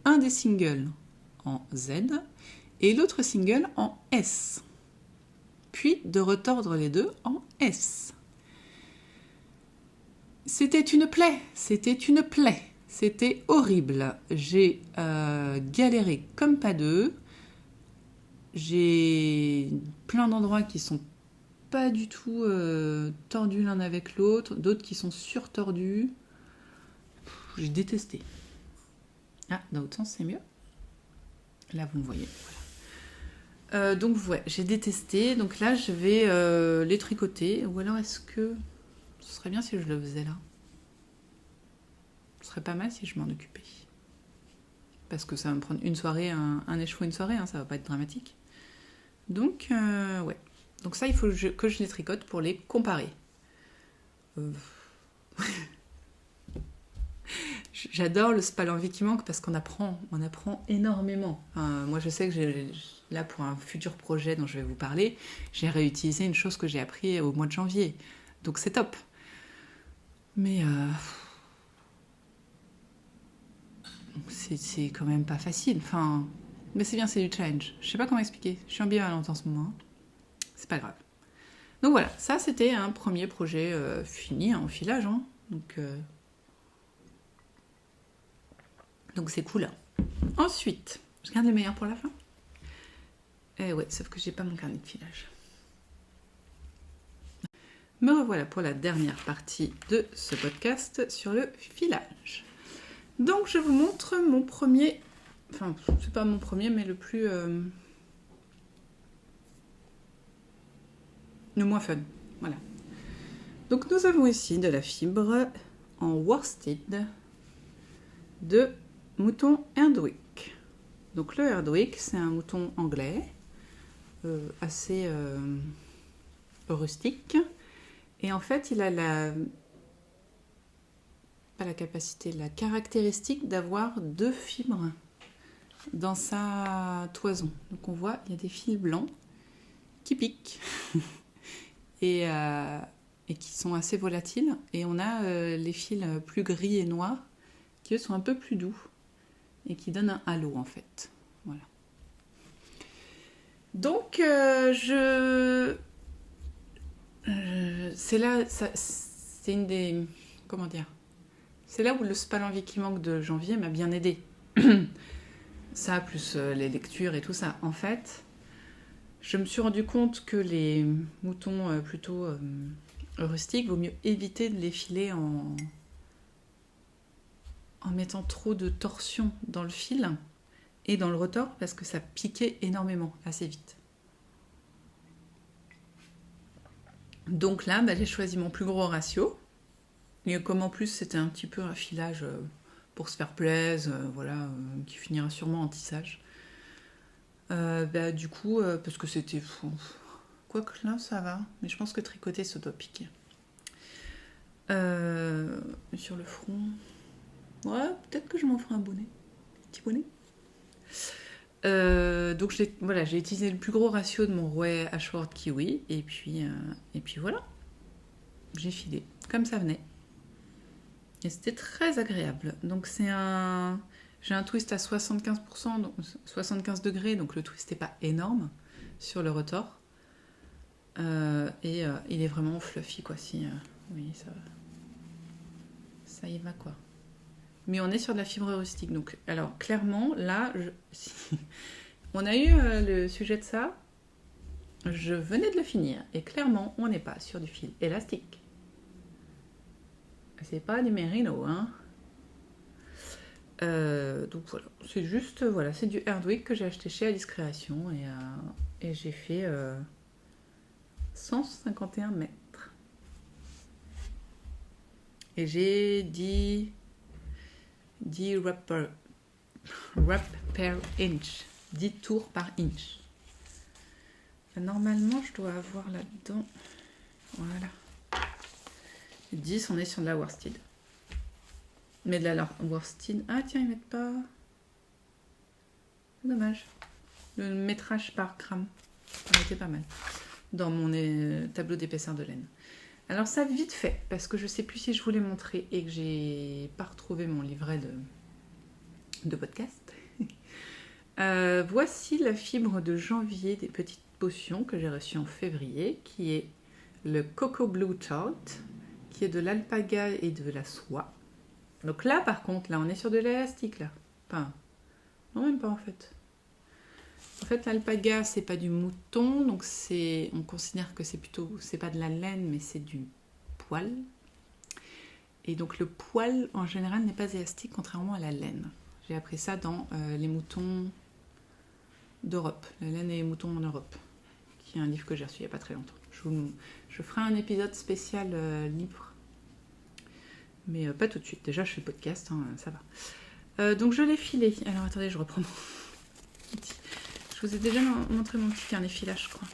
un des singles en Z et l'autre single en S. Puis de retordre les deux en S. C'était une plaie. C'était horrible. J'ai galéré comme pas deux. J'ai plein d'endroits qui sont pas du tout tordus l'un avec l'autre, d'autres qui sont surtordus. J'ai détesté. Ah, dans l'autre sens, c'est mieux. Là, vous me voyez. Voilà. Donc, ouais, j'ai détesté. Donc là, je vais les tricoter. Ou alors, est-ce que... Ce serait bien si je le faisais là. Ce serait pas mal si je m'en occupais. Parce que ça va me prendre une soirée, un écheveau une soirée, hein, ça va pas être dramatique. Donc, ouais. Donc ça, il faut que je les tricote pour les comparer. J'adore le Spallanzani qui manque parce qu'on apprend énormément. Moi, je sais que là, pour un futur projet dont je vais vous parler, j'ai réutilisé une chose que j'ai appris au mois de janvier. Donc c'est top. Mais c'est quand même pas facile. Enfin, mais c'est bien, c'est du challenge. Je sais pas comment expliquer. Je suis ambivalente en ce moment. Hein. C'est pas grave. Donc voilà, ça c'était un premier projet fini en filage. Hein. Donc c'est cool. Ensuite, je garde le meilleur pour la fin. Eh ouais, sauf que j'ai pas mon carnet de filage. Me revoilà pour la dernière partie de ce podcast sur le filage. Donc je vous montre mon premier, enfin c'est pas mon premier mais le plus, le moins fun, voilà. Donc nous avons ici de la fibre en worsted de mouton Herdwick. Donc le Herdwick c'est un mouton anglais, assez rustique. Et en fait, il a la caractéristique d'avoir 2 fibres dans sa toison. Donc on voit, il y a des fils blancs qui piquent et qui sont assez volatiles. Et on a les fils plus gris et noirs qui eux sont un peu plus doux et qui donnent un halo en fait. Voilà. Donc c'est là, c'est une des... Comment dire ? C'est là où le Spallanzani qui manque de janvier m'a bien aidé. Ça, plus les lectures et tout ça. En fait, je me suis rendu compte que les moutons plutôt rustiques, vaut mieux éviter de les filer en mettant trop de torsion dans le fil et dans le retors parce que ça piquait énormément assez vite. Donc là, j'ai choisi mon plus gros ratio. Et comme en plus c'était un petit peu un filage pour se faire plaisir, qui finira sûrement en tissage. Du coup, parce que c'était fou. Quoique là, ça va. Mais je pense que tricoter, ça doit piquer. Sur le front. Ouais, peut-être que je m'en ferai un bonnet. Petit bonnet. Donc j'ai utilisé le plus gros ratio de mon rouet Ashford Kiwi. Et puis voilà. J'ai filé. Comme ça venait. Et c'était très agréable. Donc j'ai un twist à 75%, donc 75 degrés, donc le twist n'est pas énorme sur le retors. Il est vraiment fluffy, quoi. Oui, ça y va, quoi. Mais on est sur de la fibre rustique. Donc, alors, clairement, là, on a eu le sujet de ça. Je venais de le finir. Et clairement, on n'est pas sur du fil élastique. C'est pas du mérino, hein. Donc voilà, c'est juste, c'est du Hardwick que j'ai acheté chez Alice Création et j'ai fait 151 mètres. Et j'ai 10 wrap per inch, 10 tours par inch. Normalement, je dois avoir là-dedans, voilà. 10, on est sur de la worsted. Mais de la worsted. Ah tiens, ils mettent pas. Dommage. Le métrage par gramme. Ça aurait été pas mal. Dans mon tableau d'épaisseur de laine. Alors ça vite fait, parce que je sais plus si je voulais montrer et que j'ai pas retrouvé mon livret de podcast. Voici la fibre de janvier des petites potions que j'ai reçue en février, qui est le Cocoa Blue Tart, qui est de l'alpaga et de la soie. Donc là, par contre, là, on est sur de l'élastique, là. Enfin, non, même pas, en fait. En fait, l'alpaga, c'est pas du mouton, donc on considère que c'est pas de la laine, mais c'est du poil. Et donc, le poil, en général, n'est pas élastique, contrairement à la laine. J'ai appris ça dans les moutons d'Europe. La laine et les moutons en Europe, qui est un livre que j'ai reçu il n'y a pas très longtemps. Je ferai un épisode spécial livre. Mais pas tout de suite. Déjà, je fais le podcast, hein, ça va. Donc, je l'ai filé. Alors, attendez, je reprends mon petit. Je vous ai déjà montré mon petit carnet filage, je crois.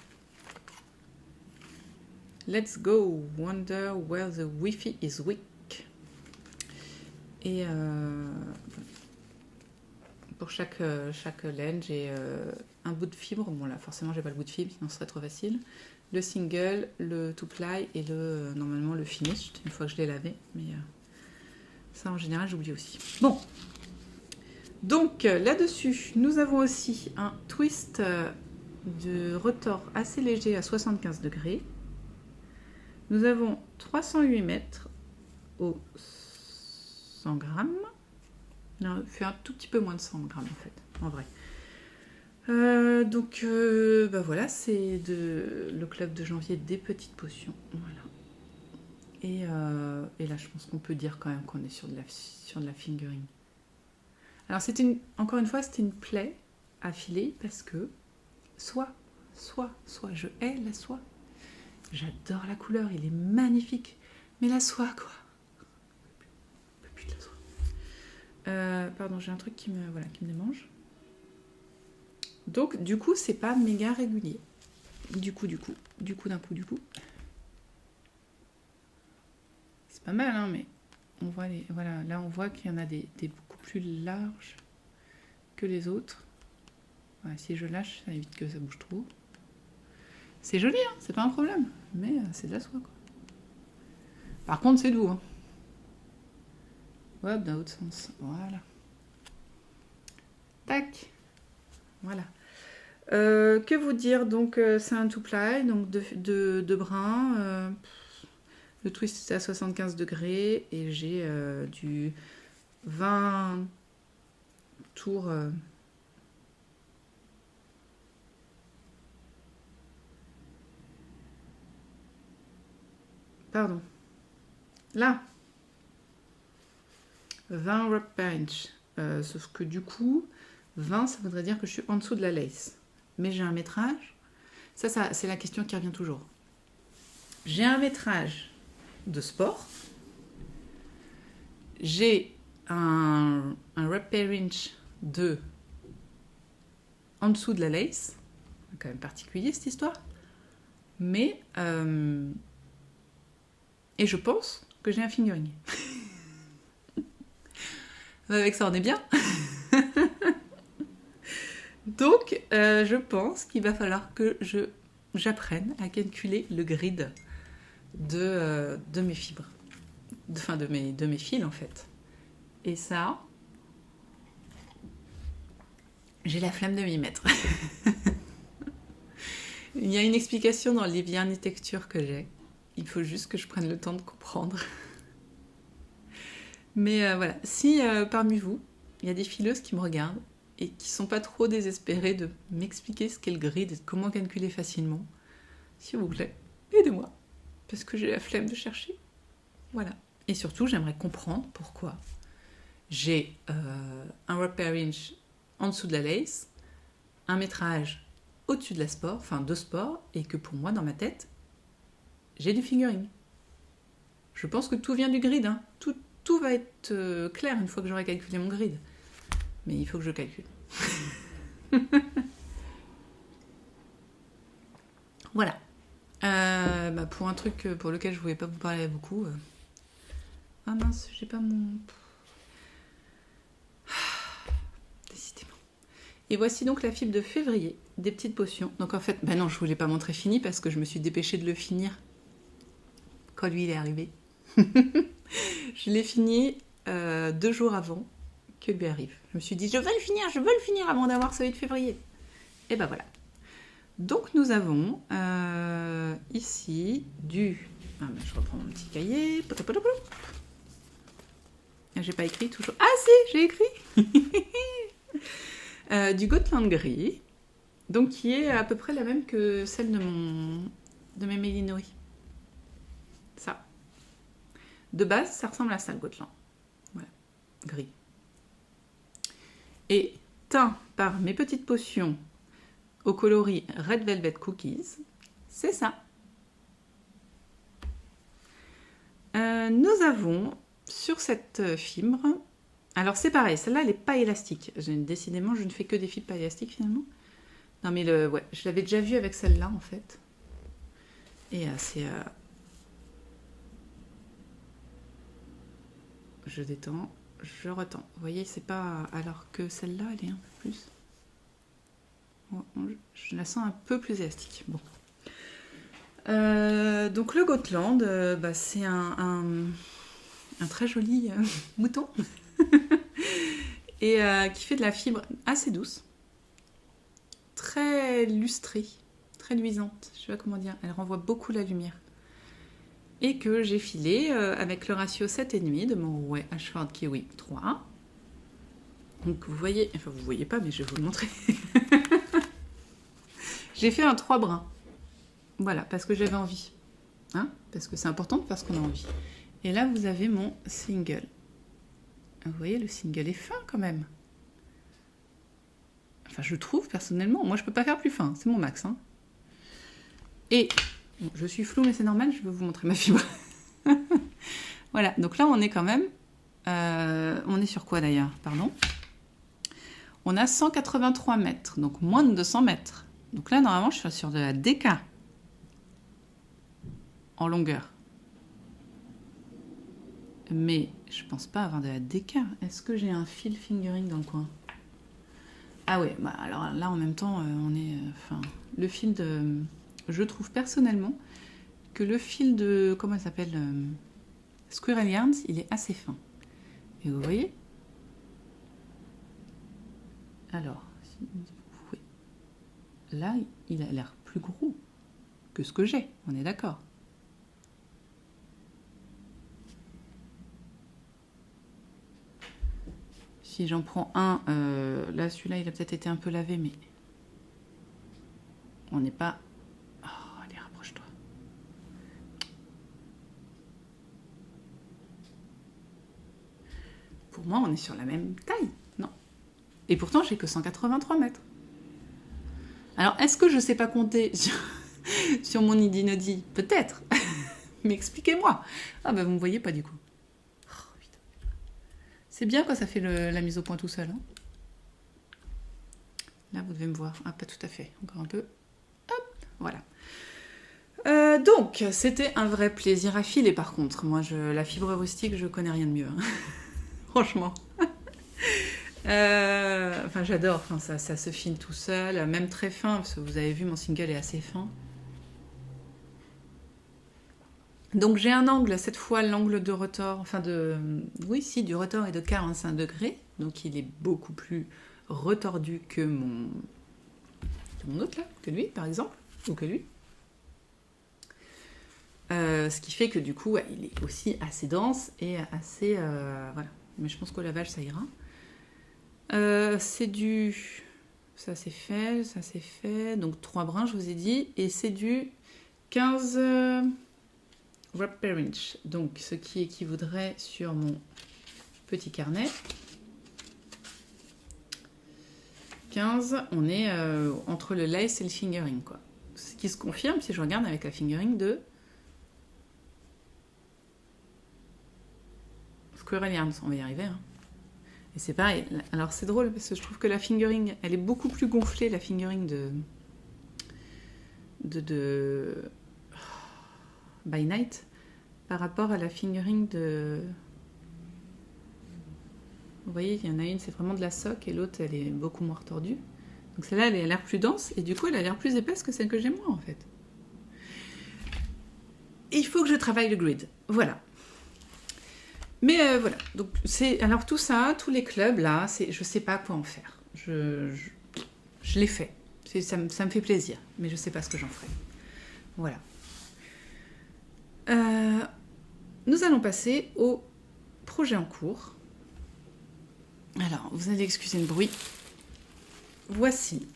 Let's go. Wonder where the Wi-Fi is weak. Et pour chaque laine, j'ai un bout de fibre. Bon, là, forcément, j'ai pas le bout de fibre, sinon ce serait trop facile. Le single, le two-ply et normalement le finished, une fois que je l'ai lavé. Mais ça, en général, j'oublie aussi. Bon. Donc, là-dessus, nous avons aussi un twist de retors assez léger à 75 degrés. Nous avons 308 mètres au 100 grammes. Non, il fait un tout petit peu moins de 100 grammes, en fait, en vrai. Donc, voilà, c'est le club de janvier des petites potions. Voilà. Et là, je pense qu'on peut dire quand même qu'on est sur de la fingering. Alors, encore une fois, c'était une plaie à filer parce que soie, je hais la soie. J'adore la couleur, il est magnifique. Mais la soie, quoi. Je peux plus de la soie. Pardon, j'ai un truc qui me démange. Donc, du coup, c'est pas méga régulier. Du coup. C'est pas mal, hein, mais on voit là, on voit qu'il y en a des beaucoup plus larges que les autres. Voilà, si je lâche, ça évite que ça bouge trop. C'est joli, hein, c'est pas un problème, mais c'est de la soie, quoi. Par contre, c'est doux, hein. Hop, dans l'autre sens. Voilà. Tac. Voilà. Que vous dire, donc c'est un two-ply, donc de brun. Le twist est à 75 degrés et j'ai du 20 tours. Pardon. Là. 20 reps per inch. Sauf que du coup, 20, ça voudrait dire que je suis en dessous de la lace. Mais j'ai un métrage. Ça c'est la question qui revient toujours. J'ai un métrage de sport. J'ai un rep per inch de en dessous de la lace. C'est quand même particulier cette histoire. Mais et je pense que j'ai un fingering. Avec ça, on est bien. Donc, je pense qu'il va falloir que j'apprenne à calculer le grid de mes fibres. Enfin, de mes fils, en fait. Et ça, j'ai la flemme de m'y mettre. Il y a une explication dans les vernis texture que j'ai. Il faut juste que je prenne le temps de comprendre. Mais voilà, si parmi vous, il y a des fileuses qui me regardent et qui sont pas trop désespérées de m'expliquer ce qu'est le grid et de comment calculer facilement, s'il vous plaît, aidez-moi. Parce que j'ai la flemme de chercher. Voilà. Et surtout, j'aimerais comprendre pourquoi j'ai un rep per inch en dessous de la lace, un métrage au-dessus de la sport, enfin de sport, et que pour moi, dans ma tête, j'ai du fingering. Je pense que tout vient du grid. Hein. Tout va être clair une fois que j'aurai calculé mon grid. Mais il faut que je calcule. Voilà. Pour un truc pour lequel je ne voulais pas vous parler beaucoup. Ah mince, j'ai pas mon... Décidément. Et voici donc la fibre de février, des petites potions. Donc en fait, non, je ne vous l'ai pas montré fini parce que je me suis dépêchée de le finir quand lui il est arrivé. Je l'ai fini 2 jours avant que lui arrive. Je me suis dit, je veux le finir avant d'avoir celui de février. Et ben voilà. Donc nous avons ici du... je reprends mon petit cahier. J'ai pas écrit toujours. Ah si, j'ai écrit. Du Gotland gris. Donc qui est à peu près la même que celle de mes Mélinori. Ça. De base, ça ressemble à ça, le Gotland. Voilà, gris. Et teint par mes petites potions au coloris Red Velvet Cookies, c'est ça. Nous avons sur cette fibre... Alors c'est pareil, celle-là, elle n'est pas élastique. Décidément, je ne fais que des fibres pas élastiques, finalement. Non, mais je l'avais déjà vue avec celle-là, en fait. Et c'est... Je détends, je retends. Vous voyez, c'est pas... Alors que celle-là, elle est un peu plus... Je la sens un peu plus élastique. Bon. Donc le Gotland, c'est un très joli mouton. Et qui fait de la fibre assez douce. Très lustrée, très luisante. Je sais pas comment dire. Elle renvoie beaucoup la lumière. Et que j'ai filé avec le ratio 7,5 de mon Ashford Kiwi 3. Donc vous voyez, enfin vous voyez pas, mais je vais vous le montrer. J'ai fait un 3 brins. Voilà, parce que j'avais envie. Hein, parce que c'est important de faire ce qu'on a envie. Et là, vous avez mon single. Vous voyez, le single est fin quand même. Enfin, je trouve personnellement. Moi, je peux pas faire plus fin. C'est mon max. Hein. Et bon, je suis floue, mais c'est normal. Je vais vous montrer ma fibre. Voilà. Donc là, on est quand même... on est sur quoi d'ailleurs? Pardon. On a 183 mètres. Donc moins de 200 mètres. Donc là, normalement, je suis sur de la DK. En longueur. Mais je pense pas avoir de la DK. Est-ce que j'ai un fil fingering dans le coin? Ah ouais, alors là en même temps, on est... le fil de... Je trouve personnellement que le fil de... Comment ça s'appelle Squirrel Yarns, il est assez fin. Et vous voyez? Alors, oui. Là, il a l'air plus gros que ce que j'ai. On est d'accord? Si j'en prends un, là celui-là il a peut-être été un peu lavé, mais on n'est pas... Oh, allez, rapproche-toi. Pour moi, on est sur la même taille, non? Et pourtant, j'ai que 183 mètres. Alors, est-ce que je ne sais pas compter sur mon Idinodi? Peut-être. Mais expliquez-moi. Ah ben, vous ne me voyez pas du coup. Oh, c'est bien quand ça fait la mise au point tout seul. Hein. Là, vous devez me voir. Ah, pas tout à fait. Encore un peu. Hop, voilà. Donc, c'était un vrai plaisir à filer par contre. Moi, la fibre rustique, je connais rien de mieux. Hein. Franchement. Enfin, j'adore. Enfin, ça se file tout seul. Même très fin, parce que vous avez vu, mon single est assez fin. Donc, j'ai un angle, cette fois, l'angle de rotor, enfin du rotor est de 45 degrés. Donc, il est beaucoup plus retordu que mon autre, là, que lui, par exemple, ou que lui. Ce qui fait que du coup, il est aussi assez dense et assez... voilà. Mais je pense qu'au lavage, ça ira. C'est du... Ça, c'est fait. Donc, 3 brins, je vous ai dit. Et c'est du 15 wrap per inch. Donc, ce qui équivaudrait sur mon petit carnet. 15, on est entre le lace et le fingering, quoi. Ce qui se confirme si je regarde avec la fingering de... Squirrel Yarns, on va y arriver. Hein. Et c'est pareil. Alors c'est drôle parce que je trouve que la fingering, elle est beaucoup plus gonflée, la fingering de By Night, par rapport à la fingering de... Vous voyez, il y en a une, c'est vraiment de la sock, et l'autre, elle est beaucoup moins retordue. Donc celle-là, elle a l'air plus dense, et du coup, elle a l'air plus épaisse que celle que j'ai moi, en fait. Et il faut que je travaille le grid. Voilà. Mais voilà, donc alors tout ça, tous les clubs là, je sais pas quoi en faire. Je l'ai fait, ça me fait plaisir, mais je sais pas ce que j'en ferai. Voilà. Nous allons passer au projet en cours. Alors, vous allez excuser le bruit. Voici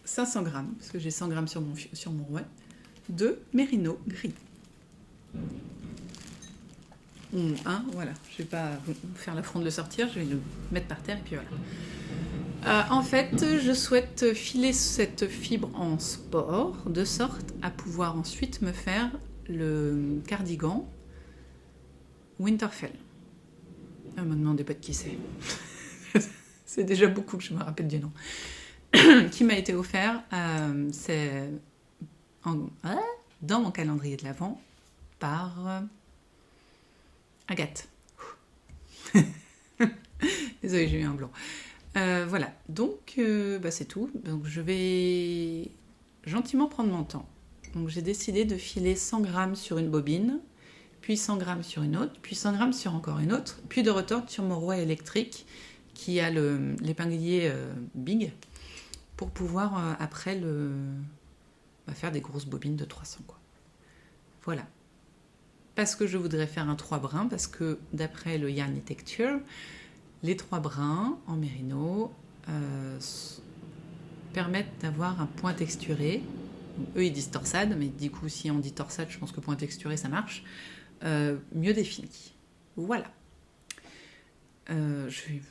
500 grammes, parce que j'ai 100 grammes sur mon rouet, de mérino gris. Voilà, je vais pas vous faire l'affront de le sortir, je vais le mettre par terre et puis voilà. En fait, je souhaite filer cette fibre en sport de sorte à pouvoir ensuite me faire le cardigan Winterfell. Ne me demandez pas de qui c'est. C'est déjà beaucoup que je me rappelle du nom. Qui m'a été offert, c'est dans mon calendrier de l'Avent par... Agathe. Désolée, j'ai eu un blanc. Voilà, donc c'est tout. Donc je vais gentiment prendre mon temps. Donc j'ai décidé de filer 100 grammes sur une bobine, puis 100 grammes sur une autre, puis 100 grammes sur encore une autre, puis de retordre sur mon rouet électrique qui a l'épinglier big pour pouvoir après faire des grosses bobines de 300 quoi. Voilà. Parce que je voudrais faire un 3 brins, parce que d'après le Yarn Architecture, les 3 brins en mérino permettent d'avoir un point texturé. Eux, ils disent torsade, mais du coup, si on dit torsade, je pense que point texturé, ça marche. Mieux défini. Voilà. J'ai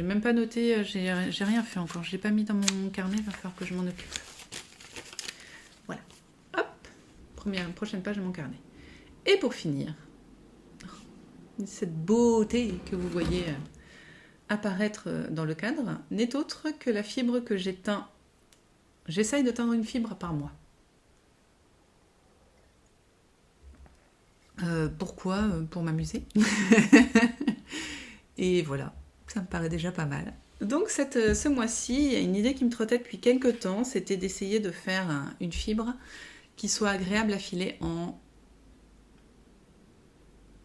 même pas noté, j'ai rien fait encore. Je l'ai pas mis dans mon carnet, il va falloir que je m'en occupe. Voilà. Hop. Prochaine page de mon carnet. Et pour finir, cette beauté que vous voyez apparaître dans le cadre n'est autre que la fibre que j'ai teint. J'essaye de teindre une fibre par mois. Pourquoi? Pour m'amuser. Et voilà, ça me paraît déjà pas mal. Donc ce mois-ci, il y a une idée qui me trottait depuis quelques temps, c'était d'essayer de faire une fibre qui soit agréable à filer en...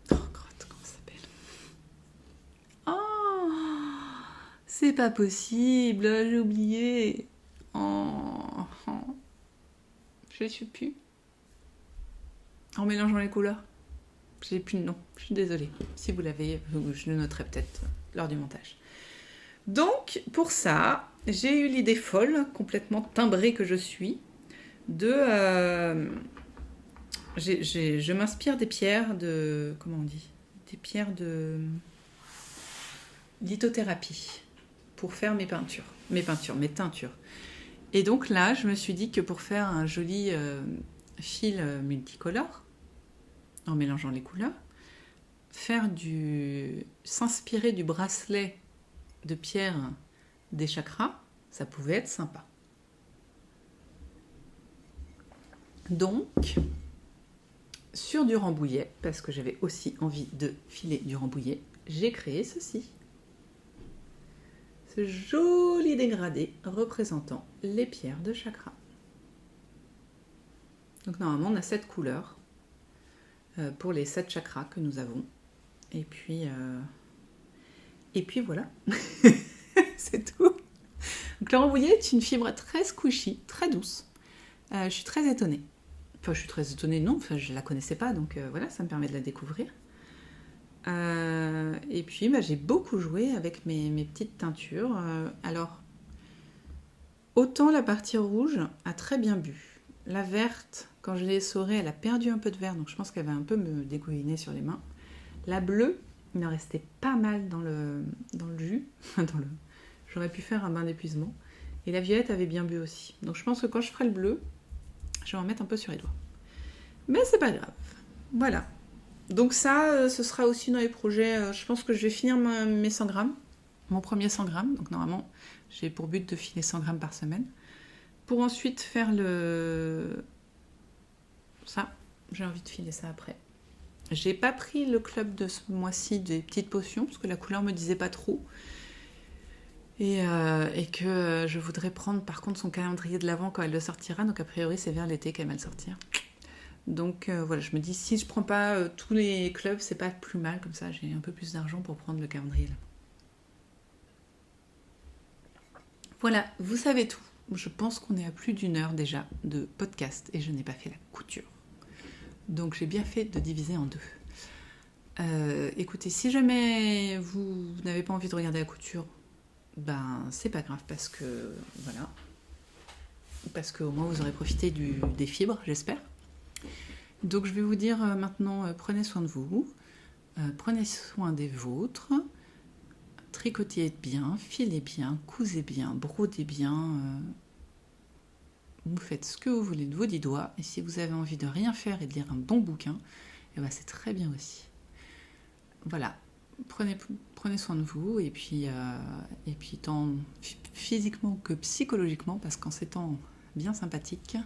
comment ça s'appelle? Oh, c'est pas possible, j'ai oublié. Je ne sais plus. En mélangeant les couleurs. J'ai plus de nom, je suis désolée. Si vous l'avez, je le noterai peut-être lors du montage. Donc, pour ça, j'ai eu l'idée folle, complètement timbrée que je suis, je m'inspire des pierres de... Comment on dit? des pierres de lithothérapie pour faire mes teintures. Et donc là, je me suis dit que pour faire un joli fil multicolore, en mélangeant les couleurs, s'inspirer du bracelet de pierre des chakras, ça pouvait être sympa. Donc, sur du Rambouillet, parce que j'avais aussi envie de filer du Rambouillet, j'ai créé ceci. Ce joli dégradé représentant les pierres de chakra. Donc normalement, on a 7 couleurs pour les 7 chakras que nous avons. Et puis voilà, c'est tout. Donc le Rambouillet est une fibre très squishy, très douce. Je suis très étonnée. Enfin, je suis très étonnée, non, je ne la connaissais pas, donc voilà, ça me permet de la découvrir. Et puis, j'ai beaucoup joué avec mes petites teintures. Alors, autant la partie rouge a très bien bu. La verte, quand je l'ai essorée, elle a perdu un peu de vert, donc je pense qu'elle va un peu me dégouiner sur les mains. La bleue, il en restait pas mal dans le jus. J'aurais pu faire un bain d'épuisement. Et la violette avait bien bu aussi. Donc je pense que quand je ferai le bleu, je vais en mettre un peu sur les doigts. Mais c'est pas grave. Voilà. Donc ça, ce sera aussi dans les projets. Je pense que je vais finir mes 100 grammes. Mon premier 100 grammes. Donc normalement, j'ai pour but de filer 100 grammes par semaine. Pour ensuite faire ça. J'ai envie de filer ça après. J'ai pas pris le club de ce mois-ci des petites potions, parce que la couleur me disait pas trop. Et que je voudrais prendre par contre son calendrier de l'Avent quand elle le sortira. Donc a priori, c'est vers l'été qu'elle va le sortir. Donc voilà, je me dis, si je prends pas tous les clubs, c'est pas plus mal, comme ça j'ai un peu plus d'argent pour prendre le calendrier là. Voilà, vous savez tout. Je pense qu'on est à plus d'1 heure déjà de podcast et je n'ai pas fait la couture. Donc j'ai bien fait de diviser en 2. Écoutez, si jamais vous n'avez pas envie de regarder la couture, c'est pas grave parce que voilà. Parce qu'au moins vous aurez profité des fibres, j'espère. Donc je vais vous dire maintenant, prenez soin de vous, prenez soin des vôtres, tricotez bien, filez bien, cousez bien, brodez bien, vous faites ce que vous voulez de vos 10 doigts, et si vous avez envie de rien faire et de lire un bon bouquin, c'est très bien aussi. Voilà, prenez soin de vous, et puis tant physiquement que psychologiquement, parce qu'en ces temps bien sympathiques,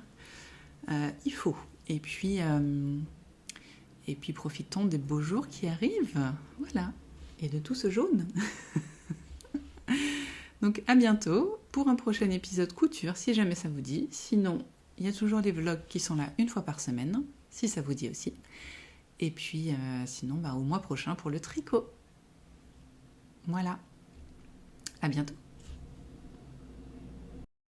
il faut. Et puis profitons des beaux jours qui arrivent, voilà, et de tout ce jaune. Donc à bientôt pour un prochain épisode couture, si jamais ça vous dit. Sinon, il y a toujours les vlogs qui sont là 1 fois par semaine, si ça vous dit aussi. Et puis sinon, au mois prochain pour le tricot. Voilà, à bientôt.